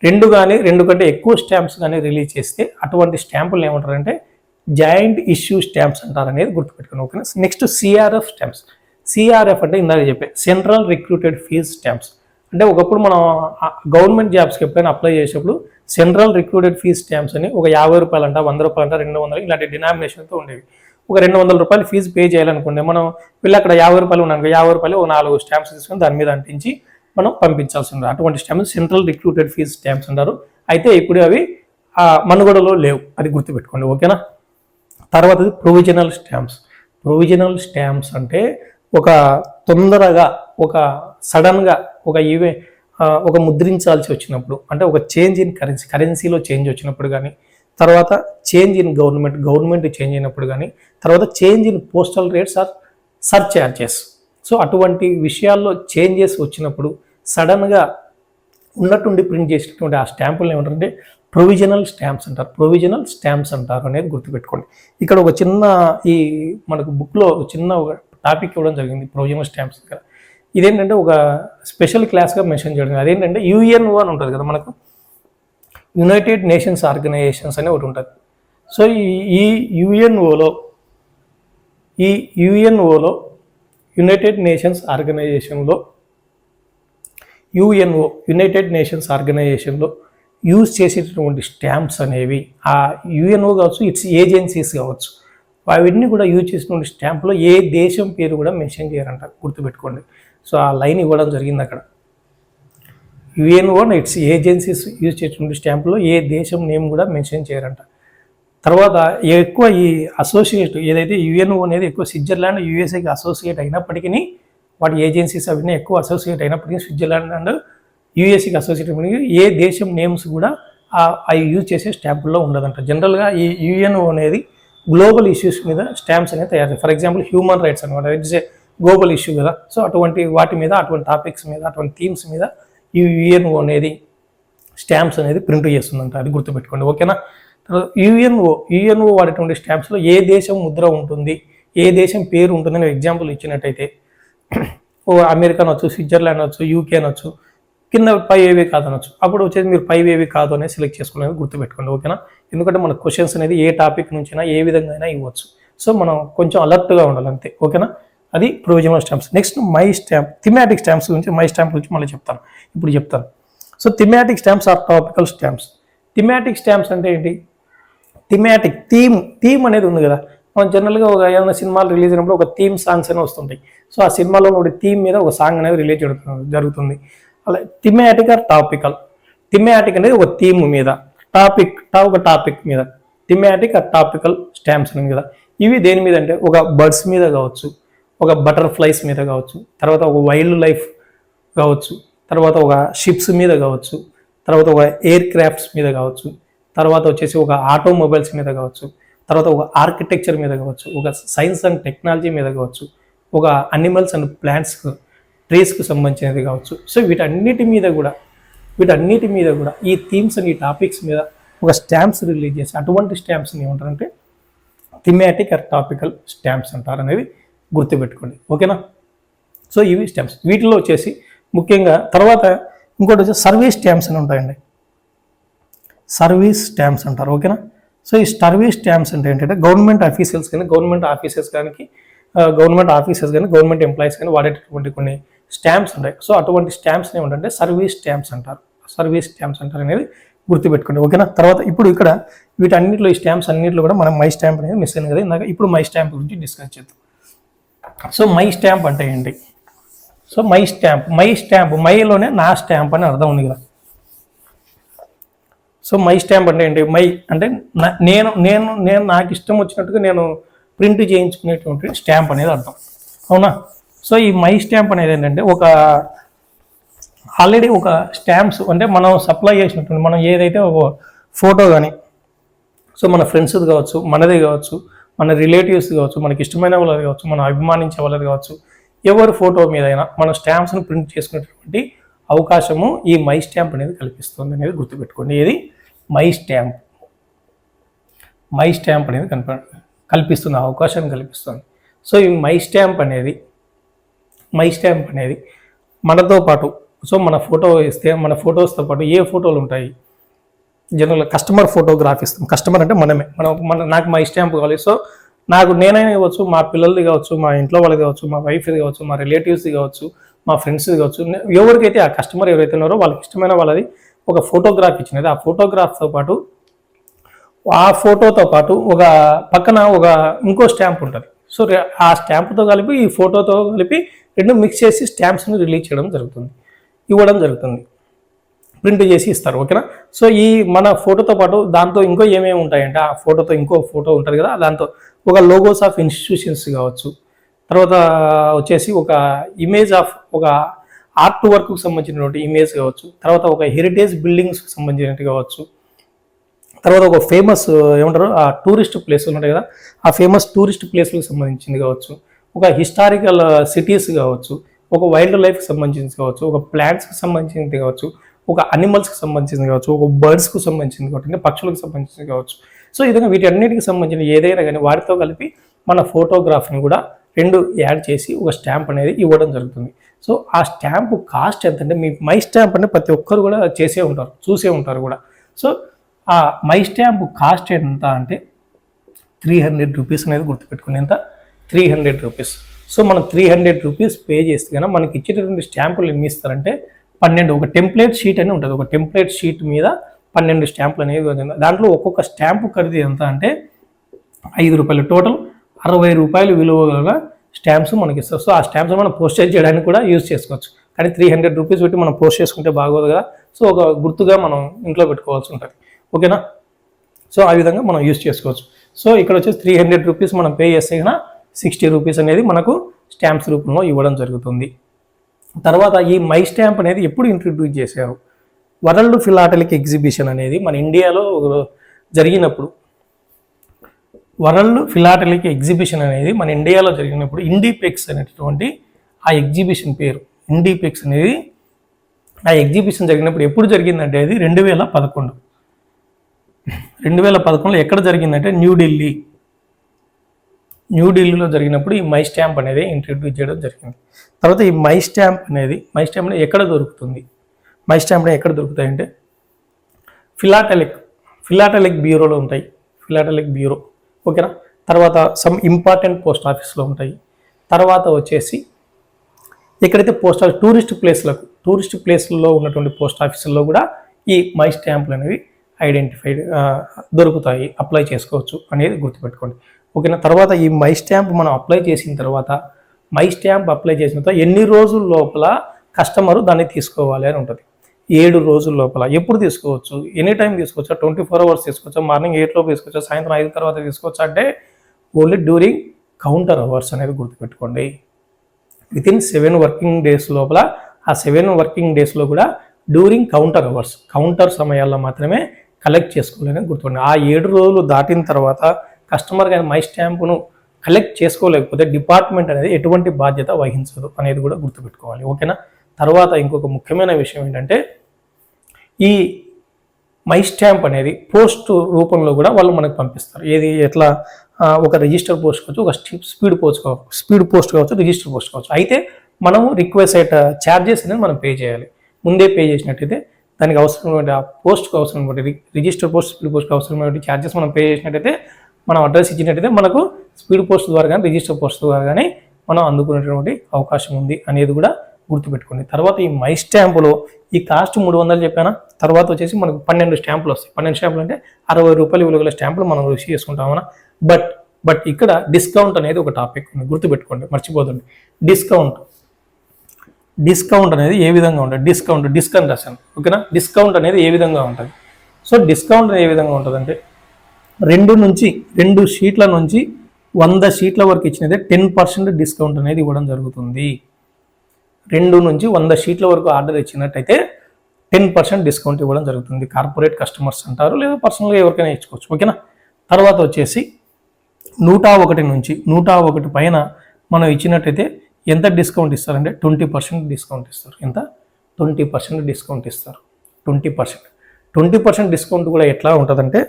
రెండు కంటే ఎక్కువ స్టాంప్స్ కానీ రిలీజ్ చేస్తే అటువంటి స్టాంపులు ఏమంటారంటే జాయింట్ ఇష్యూ స్టాంప్స్ అంటారు అనేది గుర్తుపెట్టుకుని. ఓకేనా. Next CRF stamps. సిఆర్ఎఫ్ అంటే ఇందాక చెప్పే సెంట్రల్ రిక్రూటెడ్ ఫీజ్ స్టాంప్స్. అంటే ఒకప్పుడు మనం గవర్నమెంట్ జాబ్స్కి ఎప్పుడైనా అప్లై చేసేప్పుడు సెంట్రల్ రిక్రూటెడ్ ఫీజ్ స్టాంప్స్ అని ఒక 50 రూపాయలు అంట, 100 రూపాయలు అంట, 200 ఇలాంటి డినామినేషన్తో ఉండేవి. ఒక 200 రూపాయలు ఫీజు పే చేయాలనుకుంటే మనం వీళ్ళు అక్కడ 50 రూపాయలు ఉన్నాను, 50 రూపాయలు ఒక 4 స్టాంప్స్ తీసుకొని దాని మీద అంటించి మనం పంపించాల్సి ఉంది. అటువంటి stamps central recruited fees stamps అంటారు. అయితే ఇప్పుడు అవి మనుగడలో లేవు, అది గుర్తుపెట్టుకోండి. ఓకేనా. తర్వాత ప్రొవిజనల్ స్టాంప్స్. ప్రొవిజనల్ స్టాంప్స్ అంటే ఒక తొందరగా ఒక సడన్గా ఒక ముద్రించాల్సి వచ్చినప్పుడు, అంటే ఒక చేంజ్ ఇన్ కరెన్సీలో చేంజ్ వచ్చినప్పుడు కానీ, తర్వాత చేంజ్ ఇన్ గవర్నమెంట్ చేంజ్ అయినప్పుడు కానీ, తర్వాత change in postal rates or surcharges. So అటువంటి విషయాల్లో చేంజెస్ వచ్చినప్పుడు సడన్గా ఉన్నట్టుండి ప్రింట్ చేసినటువంటి ఆ స్టాంపులను ఏమంటారంటే ప్రొవిజనల్ స్టాంప్స్ అంటారు అనేది గుర్తుపెట్టుకోండి. ఇక్కడ ఒక చిన్న మనకు బుక్లో చిన్న ఒక టాపిక్ ఇవ్వడం జరిగింది ప్రొవిజనల్ స్టాంప్స్ దగ్గర. ఇదేంటంటే ఒక స్పెషల్ క్లాస్గా మెన్షన్ చేయడం. అదేంటంటే యుఎన్ఓ అని ఉంటుంది కదా మనకు, యునైటెడ్ నేషన్స్ ఆర్గనైజేషన్స్ అని ఒకటి ఉంటుంది. సో ఈ యుఎన్ఓలో యునైటెడ్ నేషన్స్ ఆర్గనైజేషన్లో యూజ్ చేసేటటువంటి స్టాంప్స్ అనేవి ఆ యుఎన్ఓ కావచ్చు, ఇట్స్ ఏజెన్సీస్ కావచ్చు, అవన్నీ కూడా యూజ్ చేసినటువంటి స్టాంప్లో ఏ దేశం పేరు కూడా మెన్షన్ చేయరంట, గుర్తుపెట్టుకోండి. సో ఆ లైన్ ఇవ్వడం జరిగింది అక్కడ. యుఎన్ఓ ఇట్స్ ఏజెన్సీస్ యూజ్ చేసినటువంటి స్టాంపులో ఏ దేశం నేమ్ కూడా మెన్షన్ చేయరంట. తర్వాత ఎక్కువ ఈ అసోసియేట్ ఏదైతే యుఎన్ఓ అనేది ఎక్కువ స్విట్జర్లాండ్, యుఎస్ఏకి అసోసియేట్ అయినప్పటికీ, వాటి ఏజెన్సీస్ అవన్నీ ఎక్కువ అసోసియేట్ అయినప్పటికీ స్విట్జర్లాండ్ అండ్ యుఎస్ఏకి అసోసియేట్ అయినప్పటికీ ఏ దేశం నేమ్స్ కూడా అవి యూజ్ చేసే స్టాంపుల్లో ఉండదంట. జనరల్గా ఈ యుఎన్ఓ అనేది గ్లోబల్ ఇష్యూస్ మీద స్టాంప్స్ అనేది తయారు. ఫర్ ఎగ్జాంపుల్ హ్యూమన్ రైట్స్ అనమాట, ఇట్స్ ఏ గ్లోబల్ ఇష్యూ కదా. సో అటువంటి వాటి మీద, అటువంటి టాపిక్స్ మీద, అటువంటి థీమ్స్ మీద ఈ యుఎన్ఓ అనేది స్టాంప్స్ అనేది ప్రింట్ చేస్తుందంట, అది గుర్తుపెట్టుకోండి. ఓకేనా. యుఎన్ఓ వాడేటువంటి స్టాంప్స్లో ఏ దేశం ముద్ర ఉంటుంది, ఏ దేశం పేరు ఉంటుందని ఎగ్జాంపుల్ ఇచ్చినట్టయితే అమెరికా అనొచ్చు, స్విట్జర్లాండ్ అనొచ్చు, యూకే అనొచ్చు, కింద పై ఏవి కాదనొచ్చు. అప్పుడు వచ్చేసి మీరు పై ఏవి కాదు అనేది సెలెక్ట్ చేసుకునేది గుర్తుపెట్టుకోండి. ఓకేనా. ఎందుకంటే మన క్వశ్చన్స్ అనేది ఏ టాపిక్ నుంచైనా ఏ విధంగా అయినా ఇవ్వచ్చు. సో మనం కొంచెం అలర్ట్గా ఉండాలి అంతే. ఓకేనా. అది provisional stamps. Next my stamp. Thematic stamps గురించి, మై స్టాంప్ గురించి మళ్ళీ చెప్తాను. So thematic stamps or topical stamps. Thematic stamps అంటే ఏంటి? థిమాటిక్ థీమ్ అనేది ఉంది కదా. మనం జనరల్గా ఏదైనా సినిమాలు రిలీజ్ అయినప్పుడు ఒక థీమ్ సాంగ్స్ అనేవి వస్తుంటాయి. సో ఆ సినిమాలో ఉన్న థీమ్ మీద ఒక సాంగ్ అనేది రిలీజ్ జరుగుతుంది. అలా థిమాటిక్ ఆర్ టాపికల్. థిమాటిక్ అనేది ఒక థీమ్ మీద, ఒక టాపిక్ మీద థిమాటిక్ ఆర్ టాపికల్ స్టాంప్స్ అనేది కదా. ఇవి దేని మీద అంటే ఒక బర్డ్స్ మీద కావచ్చు, ఒక బటర్ఫ్లైస్ మీద కావచ్చు, తర్వాత ఒక వైల్డ్ లైఫ్ కావచ్చు, తర్వాత ఒక షిప్స్ మీద కావచ్చు, తర్వాత ఒక ఎయిర్ క్రాఫ్ట్స్ మీద కావచ్చు, తర్వాత వచ్చేసి ఒక ఆటోమొబైల్స్ మీద కావచ్చు, తర్వాత ఒక ఆర్కిటెక్చర్ మీద కావచ్చు, ఒక సైన్స్ అండ్ టెక్నాలజీ మీద కావచ్చు, ఒక అనిమల్స్ అండ్ ప్లాంట్స్ ట్రీస్కి సంబంధించినది కావచ్చు. సో వీటన్నిటి మీద కూడా ఈ థీమ్స్ అండ్ ఈ టాపిక్స్ మీద ఒక స్టాంప్స్ రిలీజ్ చేసి అటువంటి స్టాంప్స్ని ఏమంటారంటే థిమాటిక్ ఆర్ టాపికల్ స్టాంప్స్ అంటారు అనేది గుర్తుపెట్టుకోండి. ఓకేనా. సో ఇవి స్టాంప్స్. వీటిలో వచ్చేసి ముఖ్యంగా తర్వాత ఇంకోటి వచ్చేసి సర్వీస్ స్టాంప్స్ అని ఉంటాయండి. సర్వీస్ స్టాంప్స్ అంటారు. ఓకేనా. సో ఈ సర్వీస్ స్టాంప్స్ అంటే ఏంటంటే గవర్నమెంట్ ఆఫీసర్స్ కానీ గవర్నమెంట్ ఎంప్లాయీస్ కానీ వాడేటటువంటి కొన్ని స్టాంప్స్ ఉంటాయి. సో అటువంటి స్టాంప్స్ని ఏమంటే సర్వీస్ స్టాంప్స్ అంటారు అనేది గుర్తుపెట్టుకోండి. ఓకేనా. తర్వాత ఇప్పుడు ఇక్కడ వీటన్నిటిలో ఈ స్టాంప్స్ అన్నింటిలో కూడా మనం మై స్టాంప్ అనేది మిస్ అయింది కదా ఇందాక. ఇప్పుడు మై స్టాంప్ గురించి డిస్కస్ చేద్దాం. సో మై స్టాంప్ అంటే ఏంటి? సో మైలోనే నా స్టాంప్ అని అర్థం ఉంది కదా. సో మై స్టాంప్ అంటే ఏంటి? మై అంటే నేను నాకు ఇష్టం వచ్చినట్టుగా నేను ప్రింట్ చేయించుకునేటువంటి స్టాంప్ అనేది అర్థం, అవునా. సో ఈ మై స్టాంప్ అనేది ఏంటంటే ఆల్రెడీ ఒక స్టాంప్స్ అంటే మనం సప్లై చేసినటువంటి మనం ఏదైతే ఒక ఫోటో కానీ, సో మన ఫ్రెండ్స్ది కావచ్చు, మనది కావచ్చు, మన రిలేటివ్స్ కావచ్చు, మనకి ఇష్టమైన వాళ్ళది కావచ్చు, మనం అభిమానించే వాళ్ళది కావచ్చు, ఎవరి ఫోటో మీద అయినా మన స్టాంప్స్ని ప్రింట్ చేసుకునేటువంటి అవకాశము ఈ మై స్టాంప్ అనేది కల్పిస్తుంది అనేది గుర్తుపెట్టుకోండి. ఇది మై స్టాంప్ అనేది కల్పిస్తుంది, అవకాశాన్ని కల్పిస్తుంది. సో ఈ మై స్టాంప్ అనేది మనతో పాటు, సో మన ఫోటో ఇస్తే మన ఫొటోస్తో పాటు ఏ ఫోటోలు ఉంటాయి, జనరల్గా కస్టమర్ ఫోటోగ్రాఫ్ ఇస్తాం. కస్టమర్ అంటే మనమే, నాకు మై స్టాంప్ కావాలి. సో నాకు నేనైనా కావచ్చు, మా పిల్లలది కావచ్చు, మా ఇంట్లో వాళ్ళది కావచ్చు, మా వైఫ్ది కావచ్చు, మా రిలేటివ్స్ది కావచ్చు, మా ఫ్రెండ్స్ది కావచ్చు, ఎవరికైతే ఆ కస్టమర్ ఎవరైతే ఉన్నారో వాళ్ళకి ఇష్టమైన వాళ్ళది ఒక ఫోటోగ్రాఫ్ ఇచ్చినది. ఆ ఫోటోగ్రాఫ్తో పాటు ఆ ఫోటోతో పాటు ఒక పక్కన ఒక ఇంకో స్టాంప్ ఉంటుంది. సో ఆ స్టాంప్తో కలిపి ఈ ఫోటోతో కలిపి రెండు మిక్స్ చేసి స్టాంప్స్ని రిలీజ్ చేయడం జరుగుతుంది, ఇవ్వడం జరుగుతుంది, ప్రింట్ చేసి ఇస్తారు. ఓకేనా. సో ఈ మన ఫోటోతో పాటు దాంతో ఇంకో ఏమేమి ఉంటాయంటే, ఆ ఫోటోతో ఇంకో ఫోటో ఉంటుంది కదా, దాంతో ఒక లోగోస్ ఆఫ్ ఇన్స్టిట్యూషన్స్ కావచ్చు, తర్వాత వచ్చేసి ఒక ఇమేజ్ ఆఫ్ ఒక ఆర్ట్ వర్క్కి సంబంధించినటువంటి ఇమేజ్ కావచ్చు, తర్వాత ఒక హెరిటేజ్ బిల్డింగ్స్కి సంబంధించినట్టు కావచ్చు, తర్వాత ఒక ఫేమస్ ఏమంటారు ఆ టూరిస్ట్ ప్లేసులు ఉంటాయి కదా, ఆ ఫేమస్ టూరిస్ట్ ప్లేస్లకు సంబంధించింది కావచ్చు, ఒక హిస్టారికల్ సిటీస్ కావచ్చు, ఒక వైల్డ్ లైఫ్కి సంబంధించింది కావచ్చు, ఒక ప్లాంట్స్కి సంబంధించింది కావచ్చు, ఒక అనిమల్స్కి సంబంధించింది కావచ్చు, ఒక బర్డ్స్కి సంబంధించింది కావచ్చు, పక్షులకు సంబంధించింది కావచ్చు. సో ఈ విధంగా వీటన్నిటికి సంబంధించిన ఏదైనా కానీ వాటితో కలిపి మన ఫోటోగ్రాఫ్ని కూడా రెండు యాడ్ చేసి ఒక స్టాంప్ అనేది ఇవ్వడం జరుగుతుంది. సో ఆ స్టాంప్ కాస్ట్ ఎంత అంటే, మీ మై స్టాంప్ అంటే ప్రతి ఒక్కరు కూడా చేసే ఉంటారు, చూసే ఉంటారు కూడా. సో ఆ మై స్టాంప్ కాస్ట్ ఎంత అంటే 300 రూపీస్ అనేది గుర్తుపెట్టుకుని. ఎంత? 300 రూపీస్. సో మనం 300 రూపీస్ పే చేస్తే కనుక మనకి ఇచ్చేటటువంటి స్టాంపులు ఎన్ని ఇస్తారంటే 12. ఒక టెంప్లెట్ షీట్ అని ఉంటుంది, ఒక టెంప్లెట్ షీట్ మీద 12 స్టాంపులు అనేవి. దాంట్లో ఒక్కొక్క స్టాంపు ఖరీదు ఎంత అంటే 5 రూపాయలు. టోటల్ 60 రూపాయలు విలువ గల స్టాంప్స్ మనకి ఇస్తారు. సో ఆ స్టాంప్స్ మనం పోస్టేజ్ చేయడానికి కూడా యూజ్ చేసుకోవచ్చు. కానీ 300 రూపీస్ పెట్టి మనం పోస్ట్ చేసుకుంటే బాగోదు కదా. సో ఒక గుర్తుగా మనం ఇంట్లో పెట్టుకోవాల్సి ఉంటుంది. ఓకేనా. సో ఆ విధంగా మనం యూజ్ చేసుకోవచ్చు. సో ఇక్కడ వచ్చేసి 300 రూపీస్ మనం పే చేస్తే కన్నా 60 రూపీస్ అనేది మనకు స్టాంప్స్ రూపంలో ఇవ్వడం జరుగుతుంది. తర్వాత ఈ మై స్టాంప్ అనేది ఎప్పుడు ఇంట్రడ్యూస్ చేశారు? వరల్డ్ ఫిలాటలిక్ ఎగ్జిబిషన్ అనేది మన ఇండియాలో జరిగినప్పుడు, వరల్డ్ ఫిలాటలిక్ ఎగ్జిబిషన్ అనేది మన ఇండియాలో జరిగినప్పుడు ఇండిపెక్స్ అనేటటువంటి ఆ ఎగ్జిబిషన్ పేరు, ఇండిపెక్స్ అనేది ఆ ఎగ్జిబిషన్ జరిగినప్పుడు ఎప్పుడు జరిగిందంటే అది 2011. 2011లో ఎక్కడ జరిగిందంటే న్యూఢిల్లీలో జరిగినప్పుడు ఈ మై స్టాంప్ అనేది ఇంట్రడ్యూస్ చేయడం జరిగింది. తర్వాత ఈ మై స్టాంప్ అనేది ఎక్కడ దొరుకుతుంది? మై స్టాంప్ అనేది ఎక్కడ దొరుకుతాయంటే ఫిలాటలిక్ బ్యూరోలో ఉంటాయి, ఫిలాటలిక్ బ్యూరో. ఓకేనా. తర్వాత సమ్ ఇంపార్టెంట్ పోస్ట్ ఆఫీస్లో ఉంటాయి. తర్వాత వచ్చేసి ఎక్కడైతే టూరిస్ట్ ప్లేస్లలో ఉన్నటువంటి పోస్ట్ ఆఫీసుల్లో కూడా ఈ మై స్టాంపులు అనేవి దొరుకుతాయి, అప్లై చేసుకోవచ్చు అనేది గుర్తుపెట్టుకోండి. ఓకేనా. తర్వాత ఈ మై స్టాంప్ మనం అప్లై చేసిన తర్వాత ఎన్ని రోజుల లోపల కస్టమర్ దాన్ని తీసుకోవాలి అని ఉంటుంది. 7 రోజుల లోపల. ఎప్పుడు తీసుకోవచ్చు? ఎనీ టైం తీసుకోవచ్చా? 24 అవర్స్ తీసుకోవచ్చా? మార్నింగ్ 8 లోపు తీసుకోవచ్చా? సాయంత్రం 5 తర్వాత తీసుకోవచ్చా? అంటే ఓన్లీ డ్యూరింగ్ కౌంటర్ అవర్స్ అనేది గుర్తుపెట్టుకోండి. వితిన్ 7 వర్కింగ్ డేస్ లోపల, ఆ 7 వర్కింగ్ డేస్లో కూడా డ్యూరింగ్ కౌంటర్ సమయాల్లో మాత్రమే కలెక్ట్ చేసుకోవాలని గుర్తుపెట్టుకోండి. ఆ 7 రోజులు దాటిన తర్వాత కస్టమర్ కానీ మై స్టాంపును కలెక్ట్ చేసుకోలేకపోతే డిపార్ట్మెంట్ అనేది ఎటువంటి బాధ్యత వహించదు అనేది కూడా గుర్తుపెట్టుకోవాలి. ఓకేనా. తర్వాత ఇంకొక ముఖ్యమైన విషయం ఏంటంటే, ఈ మై స్టాంప్ అనేది పోస్ట్ రూపంలో కూడా వాళ్ళు మనకు పంపిస్తారు. ఎట్లా? ఒక రిజిస్టర్ పోస్ట్ కావచ్చు, ఒక స్పీడ్ పోస్ట్ కావచ్చు, రిజిస్టర్ పోస్ట్ కావచ్చు. అయితే మనము రిక్వెస్ట్ ఛార్జెస్ అనేది మనం పే చేయాలి. ముందే పే చేసినట్టయితే దానికి అవసరమైన ఆ పోస్ట్కి అవసరమైన రిజిస్టర్ పోస్ట్, స్పీడ్ పోస్ట్కి అవసరమైన ఛార్జెస్ మనం పే చేసినట్టయితే, మనం అడ్రస్ ఇచ్చినట్టయితే మనకు స్పీడ్ పోస్ట్ ద్వారా కానీ రిజిస్టర్ పోస్ట్ ద్వారా కానీ మనం అందుకునేటువంటి అవకాశం ఉంది అనేది కూడా గుర్తుపెట్టుకోండి. తర్వాత ఈ మై స్టాంపులో ఈ కాస్ట్ 300 చెప్పానా, తర్వాత వచ్చేసి మనకు 12 స్టాంపులు వస్తాయి. 12 స్టాంపులు అంటే 60 రూపాయలు విలువల స్టాంపులు మనం రిసీవ్ చేసుకుంటామన్నా. బట్ ఇక్కడ డిస్కౌంట్ అనేది ఒక టాపిక్ ఉంది, గుర్తుపెట్టుకోండి, మర్చిపోతుంది. డిస్కౌంట్ అనేది ఏ విధంగా ఉంటుంది? డిస్కౌంట్. ఓకేనా. డిస్కౌంట్ అనేది ఏ విధంగా ఉంటుంది? సో డిస్కౌంట్ ఏ విధంగా ఉంటుంది అంటే 2 షీట్ల నుంచి 100 షీట్ల వరకు ఇచ్చినదే 10% డిస్కౌంట్ అనేది ఇవ్వడం జరుగుతుంది. 2 నుంచి 100 షీట్ల వరకు ఆర్డర్ ఇచ్చినట్టయితే 10% డిస్కౌంట్ ఇవ్వడం జరుగుతుంది. కార్పొరేట్ కస్టమర్స్ అంటారు, లేదా పర్సనల్గా ఎవరికైనా ఇచ్చుకోవచ్చు. ఓకేనా. తర్వాత వచ్చేసి 101 నుంచి 101 పైన మనం ఇచ్చినట్టయితే ఎంత డిస్కౌంట్ ఇస్తారంటే 20% డిస్కౌంట్ ఇస్తారు. ఎంత? 20% డిస్కౌంట్ ఇస్తారు. 20% డిస్కౌంట్ కూడా ఎట్లా ఉంటుందంటే,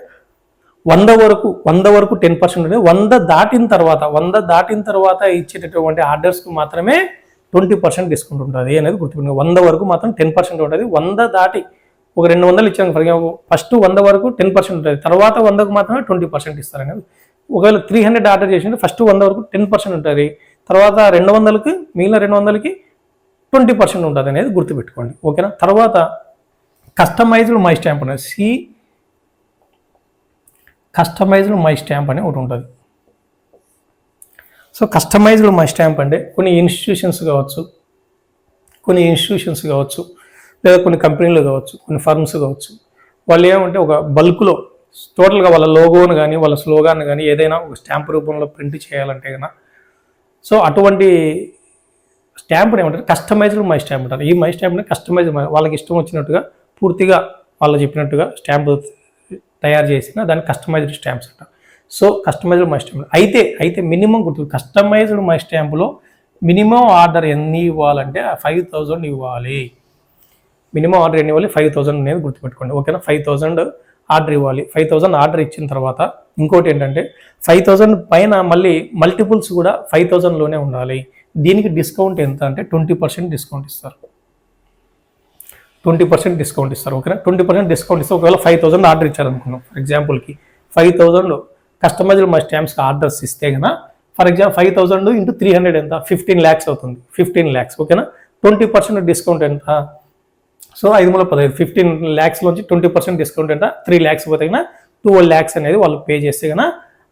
100 వరకు 10% ఉంటుంది. 100 దాటిన తర్వాత ఇచ్చేటటువంటి ఆర్డర్స్కి మాత్రమే 20% డిస్కౌంట్ ఉంటుంది అనేది గుర్తుపెట్టుకోండి. 100 వరకు మాత్రం 10% ఉంటుంది. 100 దాటి ఒక 200 ఇచ్చాను ఫర్ ఎగ్జాంపుల్, ఫస్ట్ 100 వరకు 10% ఉంటుంది, తర్వాత 100కు మాత్రమే 20% ఇస్తారు అనేది. ఒకవేళ 300 ఆర్డర్ చేసింటే ఫస్ట్ 100 వరకు 10% ఉంటుంది, తర్వాత 200కి మిగిలిన 200కి 20% ఉంటుంది అనేది గుర్తుపెట్టుకోండి. ఓకేనా. తర్వాత కస్టమైజ్డ్ మై స్టాంప్ అనేది కస్టమైజ్డ్ మై స్టాంప్ అని ఒకటి ఉంటుంది. సో కస్టమైజ్డ్ మై స్టాంప్ అంటే కొన్ని ఇన్స్టిట్యూషన్స్ కావచ్చు, లేదా కొన్ని కంపెనీలు కావచ్చు, కొన్ని ఫర్మ్స్ కావచ్చు, వాళ్ళు ఏమంటే ఒక బల్క్లో టోటల్గా వాళ్ళ లోగోను కానీ వాళ్ళ స్లోగాన్ని కానీ ఏదైనా ఒక స్టాంప్ రూపంలో ప్రింట్ చేయాలంటే కన్నా, సో అటువంటి స్టాంప్ని ఏమంటారు, కస్టమైజ్డ్ మై స్టాంప్ అంటారు. ఈ మై స్టాంప్ని కస్టమైజ్, వాళ్ళకి ఇష్టం వచ్చినట్టుగా పూర్తిగా వాళ్ళు చెప్పినట్టుగా స్టాంప్ తయారు చేసిన దాన్ని కస్టమైజ్డ్ స్టాంప్స్ అంటారు. సో కస్టమైజ్డ్ మై స్టాంప్ అయితే మినిమం గుర్తు, కస్టమైజ్డ్ మై స్టాంపులో మినిమం ఆర్డర్ ఎన్ని ఇవ్వాలంటే 5000 ఇవ్వాలి. మినిమం ఆర్డర్ ఎన్ని ఇవ్వాలి, 5000 అనేది గుర్తుపెట్టుకోండి. ఓకేనా. 5000 ఆర్డర్ ఇవ్వాలి. 5000 ఆర్డర్ ఇచ్చిన తర్వాత ఇంకోటి ఏంటంటే 5000 పైన మళ్ళీ మల్టిపుల్స్ కూడా 5000లోనే ఉండాలి. దీనికి డిస్కౌంట్ ఎంత అంటే 20% డిస్కౌంట్ ఇస్తారు. 20% డిస్కౌంట్ ఇస్తారు. ఓకేనా. 20% డిస్కౌంట్ ఇస్తే ఒకవేళ 5000 ఆర్డర్ ఇచ్చారనుకున్నాం ఫర్ ఎగ్జాంపుల్కి, 5000 కస్టమైజ్డ్ మై స్టాంప్స్కి ఆర్డర్స్ ఇస్తే కన్నా ఫర్ ఎగ్జాంపుల్ 5000 ఇంటూ 300 ఎంత, 15 lakhs అవుతుంది. 15 lakhs. ఓకేనా. 20% డిస్కౌంట్ ఎంత, సో 5×15 15 lakhs లోంచి 20% డిస్కౌంట్ ఎంత, 3 lakhs పోతే కన్నా 12 lakhs అనేది వాళ్ళు పే చేస్తే కన్నా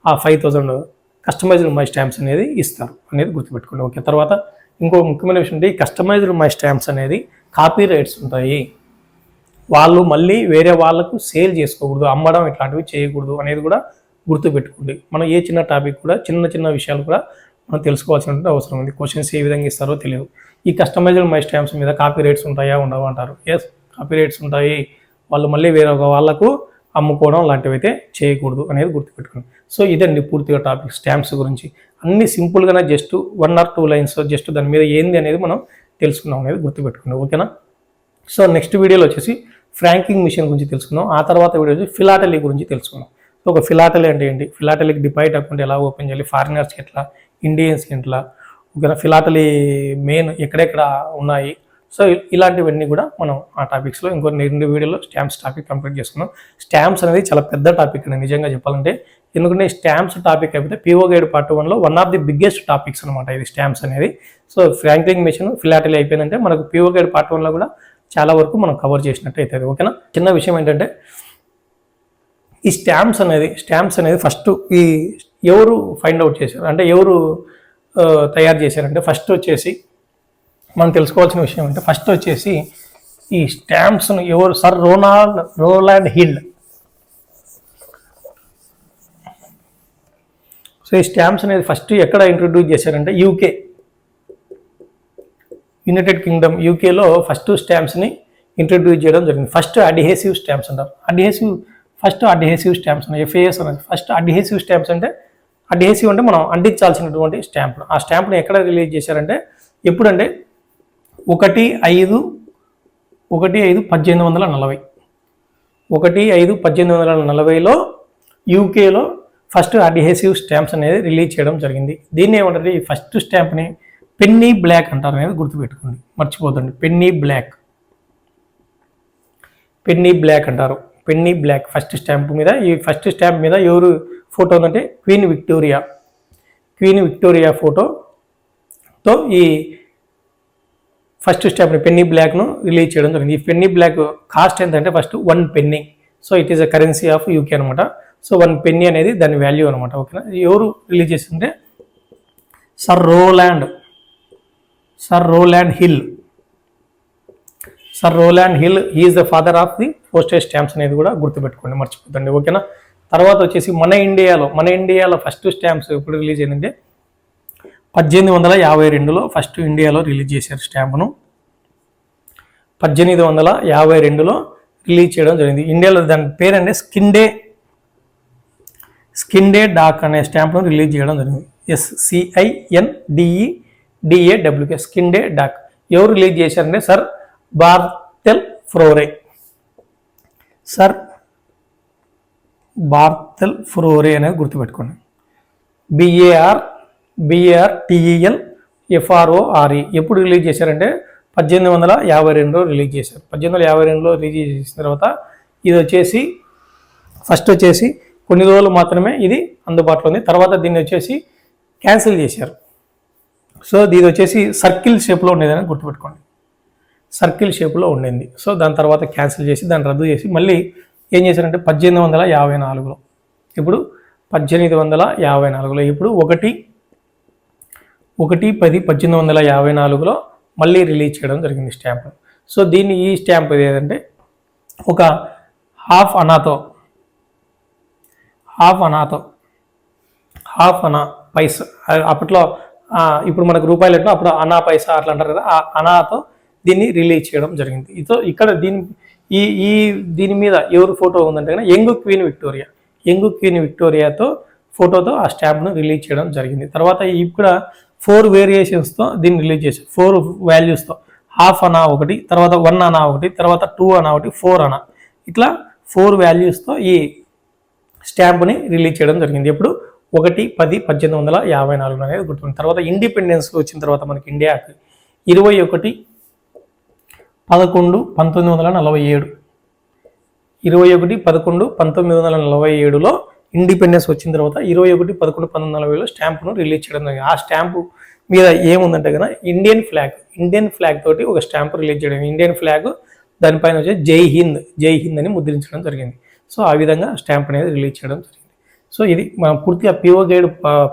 ఆ 5000 కస్టమైజ్డ్ మై స్టాంప్స్ అనేది ఇస్తారు అనేది గుర్తుపెట్టుకోండి. ఓకే. తర్వాత ఇంకో ముఖ్యమైన విషయం అంటే ఈ కస్టమైజ్డ్ మై స్టాంప్స్ అనేది కాపీ రైట్స్ ఉంటాయి. వాళ్ళు మళ్ళీ వేరే వాళ్ళకు సేల్ చేసుకోకూడదు, అమ్మడం ఇట్లాంటివి చేయకూడదు అనేది కూడా గుర్తుపెట్టుకోండి. మనం ఏ చిన్న టాపిక్ కూడా చిన్న విషయాలు కూడా మనం తెలుసుకోవాల్సిన అవసరం ఉంది. క్వశ్చన్స్ ఏ విధంగా ఇస్తారో తెలియదు. ఈ కస్టమైజ్డ్ మై స్టాంప్స్ మీద కాపీ రైట్స్ ఉంటాయా ఉండవు అంటారు. ఎస్, కాపీ రైట్స్ ఉంటాయి. వాళ్ళు మళ్ళీ వేరే వాళ్ళకు అమ్ముకోవడం లాంటివి అయితే చేయకూడదు అనేది గుర్తుపెట్టుకోండి. సో ఇదండి పూర్తిగా టాపిక్ స్టాంప్స్ గురించి. అన్ని సింపుల్గానే జస్ట్ 1 or 2 lines జస్ట్ దాని మీద ఏంది అనేది మనం తెలుసుకున్నాం అనేది గుర్తుపెట్టుకోండి. ఓకేనా. సో నెక్స్ట్ వీడియోలో వచ్చేసి ఫ్రాంకింగ్ మిషన్ గురించి తెలుసుకుందాం. ఆ తర్వాత వీడియో వచ్చి ఫిలాటలీ గురించి తెలుసుకుందాం. సో ఒక ఫిలాటలీ అంటే ఏంటి, ఫిలాటలీకి డిపాజిట్ అకౌంట్ ఎలా ఓపెన్ చేయాలి, ఫారినర్స్కి ఎట్లా, ఇండియన్స్కి ఎట్లా, ఓకేనా, ఫిలాటలీ మెయిన్ ఎక్కడెక్కడ ఉన్నాయి, సో ఇలాంటివన్నీ కూడా మనం ఆ టాపిక్స్లో ఇంకో 2 వీడియోలో స్టాంప్స్ టాపిక్ కంప్లీట్ చేసుకున్నాం. స్టాంప్స్ అనేది చాలా పెద్ద టాపిక్ అండి నిజంగా చెప్పాలంటే. ఎందుకంటే స్టాంప్స్ టాపిక్ అయిపోతే పిఓ గైడ్ పార్ట్ 1లో one of the biggest topics అనమాట ఇది స్టాంప్స్ అనేది. సో ఫ్రాంక్లింగ్ మిషన్, ఫిలాటలీ అయిపోయిందంటే మనకు పిఓ గైడ్ పార్ట్ 1లో కూడా చాలా వరకు మనం కవర్ చేసినట్టు అవుతుంది. ఓకేనా. చిన్న విషయం ఏంటంటే ఈ స్టాంప్స్ అనేది ఫస్ట్ ఈ ఎవరు ఫైండ్ అవుట్ చేశారు అంటే ఎవరు తయారు చేశారంటే ఫస్ట్ వచ్చేసి మనం తెలుసుకోవాల్సిన విషయం అంటే ఫస్ట్ వచ్చేసి ఈ స్టాంప్స్ను ఎవరు, సర్ రోలాండ్ హిల్. సో ఈ స్టాంప్స్ అనేది ఫస్ట్ ఎక్కడ ఇంట్రొడ్యూస్ చేశారంటే యూకే, యునైటెడ్ కింగ్డమ్, యూకేలో ఫస్ట్ స్టాంప్స్ని ఇంట్రొడ్యూస్ చేయడం జరిగింది. ఫస్ట్ అడ్హెసివ్ స్టాంప్స్ అంటారు. అడ్హెసివ్ స్టాంప్స్ అని FAS అనేది ఫస్ట్ అడ్హెసివ్ స్టాంప్స్ అంటే, అడ్హెసివ్ అంటే మనం అంటించాల్సినటువంటి స్టాంప్. ఆ స్టాంప్ని ఎక్కడ రిలీజ్ చేశారంటే ఎప్పుడంటే 1/5/1840 1/5/1840లో యూకేలో ఫస్ట్ అడ్హెసివ్ స్టాంప్స్ అనేది రిలీజ్ చేయడం జరిగింది. దీన్ని ఏమంటారు, ఈ ఫస్ట్ స్టాంప్ని పెన్నీ బ్లాక్ అంటారు అనేది గుర్తుపెట్టుకోండి, మర్చిపోతండి. పెన్నీ బ్లాక్ అంటారు. పెన్నీ బ్లాక్ ఫస్ట్ స్టాంప్ మీద. ఈ ఫస్ట్ స్టాంప్ మీద ఎవరు ఫోటో ఉందంటే క్వీన్ విక్టోరియా ఫోటోతో ఈ ఫస్ట్ స్టాంప్ని పెన్నీ బ్లాక్ను రిలీజ్ చేయడం జరిగింది. ఈ పెన్నీ బ్లాక్ కాస్ట్ ఏంటంటే first 1 penny. So it is a currency of UK అనమాట. సో 1 penny అనేది దాని వాల్యూ అనమాట. ఓకేనా. ఎవరు రిలీజ్ చేస్తుంటే sir Roland hill is the father of the postage stamps అనేది కూడా గుర్తుపెట్టుకోండి, మర్చిపోతండి. ఓకేనా. తర్వాత వచ్చేసి మన ఇండియాలో ఫస్ట్ స్టాంప్స్ ఎప్పుడు రిలీజ్ అయిందంటే 1852లో ఫస్ట్ ఇండియాలో రిలీజ్ చేశారు స్టాంపును. 1852లో రిలీజ్ చేయడం జరిగింది. ఇండియాలో దాని పేరంటే స్కిండే డాక్ అనే స్టాంప్ను రిలీజ్ చేయడం జరిగింది. SCINDEDAWK స్కిండే డాక్. ఎవరు రిలీజ్ చేశారంటే sir Bartle Frere Bartle Frere అనేది గుర్తుపెట్టుకోండి. BARTELFRORE ఎప్పుడు రిలీజ్ చేశారంటే 1852లో రిలీజ్ చేశారు. 1852లో రిలీజ్ చేసిన తర్వాత ఇది వచ్చేసి ఫస్ట్ వచ్చేసి కొన్ని రోజులు మాత్రమే ఇది అందుబాటులో ఉంది. తర్వాత దీన్ని వచ్చేసి క్యాన్సిల్ చేశారు. సో ఇది వచ్చేసి సర్కిల్ షేప్లో ఉండేదని గుర్తుపెట్టుకోండి. సర్కిల్ షేప్లో ఉండింది. సో దాని తర్వాత క్యాన్సిల్ చేసి దాన్ని రద్దు చేసి మళ్ళీ ఏం చేశారంటే 1854లో ఇప్పుడు 1854లో ఇప్పుడు 1/10/1854లో మళ్ళీ రిలీజ్ చేయడం జరిగింది స్టాంప్. సో దీన్ని ఈ స్టాంప్ ఏదంటే ఒక హాఫ్ అనా పైసా అప్పట్లో ఇప్పుడు మనకు రూపాయలు ఎట్లా అప్పుడు అనా పైసా అట్లా అంటారు కదా, ఆ అనాతో దీన్ని రిలీజ్ చేయడం జరిగింది. ఇక్కడ దీని మీద ఎవరు ఫోటో ఉందంటే కనుక యంగ్ క్వీన్ విక్టోరియాతో ఫోటోతో ఆ స్టాంప్ను రిలీజ్ చేయడం జరిగింది. తర్వాత ఇక్కడ 4 వేరియేషన్స్తో దీన్ని రిలీజ్ చేశారు. 4 వాల్యూస్తో హాఫ్ అనా ఒకటి, తర్వాత 1 అనా ఒకటి, తర్వాత 2 అనా ఒకటి, 4 అనా, ఇట్లా 4 వాల్యూస్తో ఈ స్టాంప్ని రిలీజ్ చేయడం జరిగింది. ఇప్పుడు 1/10/1854 అనేది గుర్తుంది. తర్వాత ఇండిపెండెన్స్ వచ్చిన తర్వాత మనకి ఇండియాకి 21/11/1947 21/11/1947లో ఇండిపెండెన్స్ వచ్చిన తర్వాత 21/11/1947లో స్టాంప్ను రిలీజ్ చేయడం జరిగింది. ఆ స్టాంపు మీద ఏముందంటే కనుక ఇండియన్ ఫ్లాగ్ తోటి ఒక స్టాంప్ రిలీజ్ చేయడం. ఇండియన్ ఫ్లాగ్ దానిపైన వచ్చి జై హింద్ అని ముద్రించడం జరిగింది. సో ఆ విధంగా స్టాంప్ అనేది రిలీజ్ చేయడం జరిగింది. సో ఇది మనం పూర్తిగా పిఓ గైడ్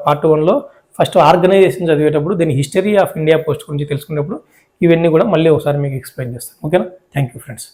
పార్ట్ 1లో ఫస్ట్ ఆర్గనైజేషన్ చదివేటప్పుడు దీని హిస్టరీ ఆఫ్ ఇండియా పోస్ట్ గురించి తెలుసుకునేటప్పుడు ఇవన్నీ కూడా మళ్ళీ ఒకసారి మీకు ఎక్స్ప్లెయిన్ చేస్తాను. ఓకేనా? Thank you friends.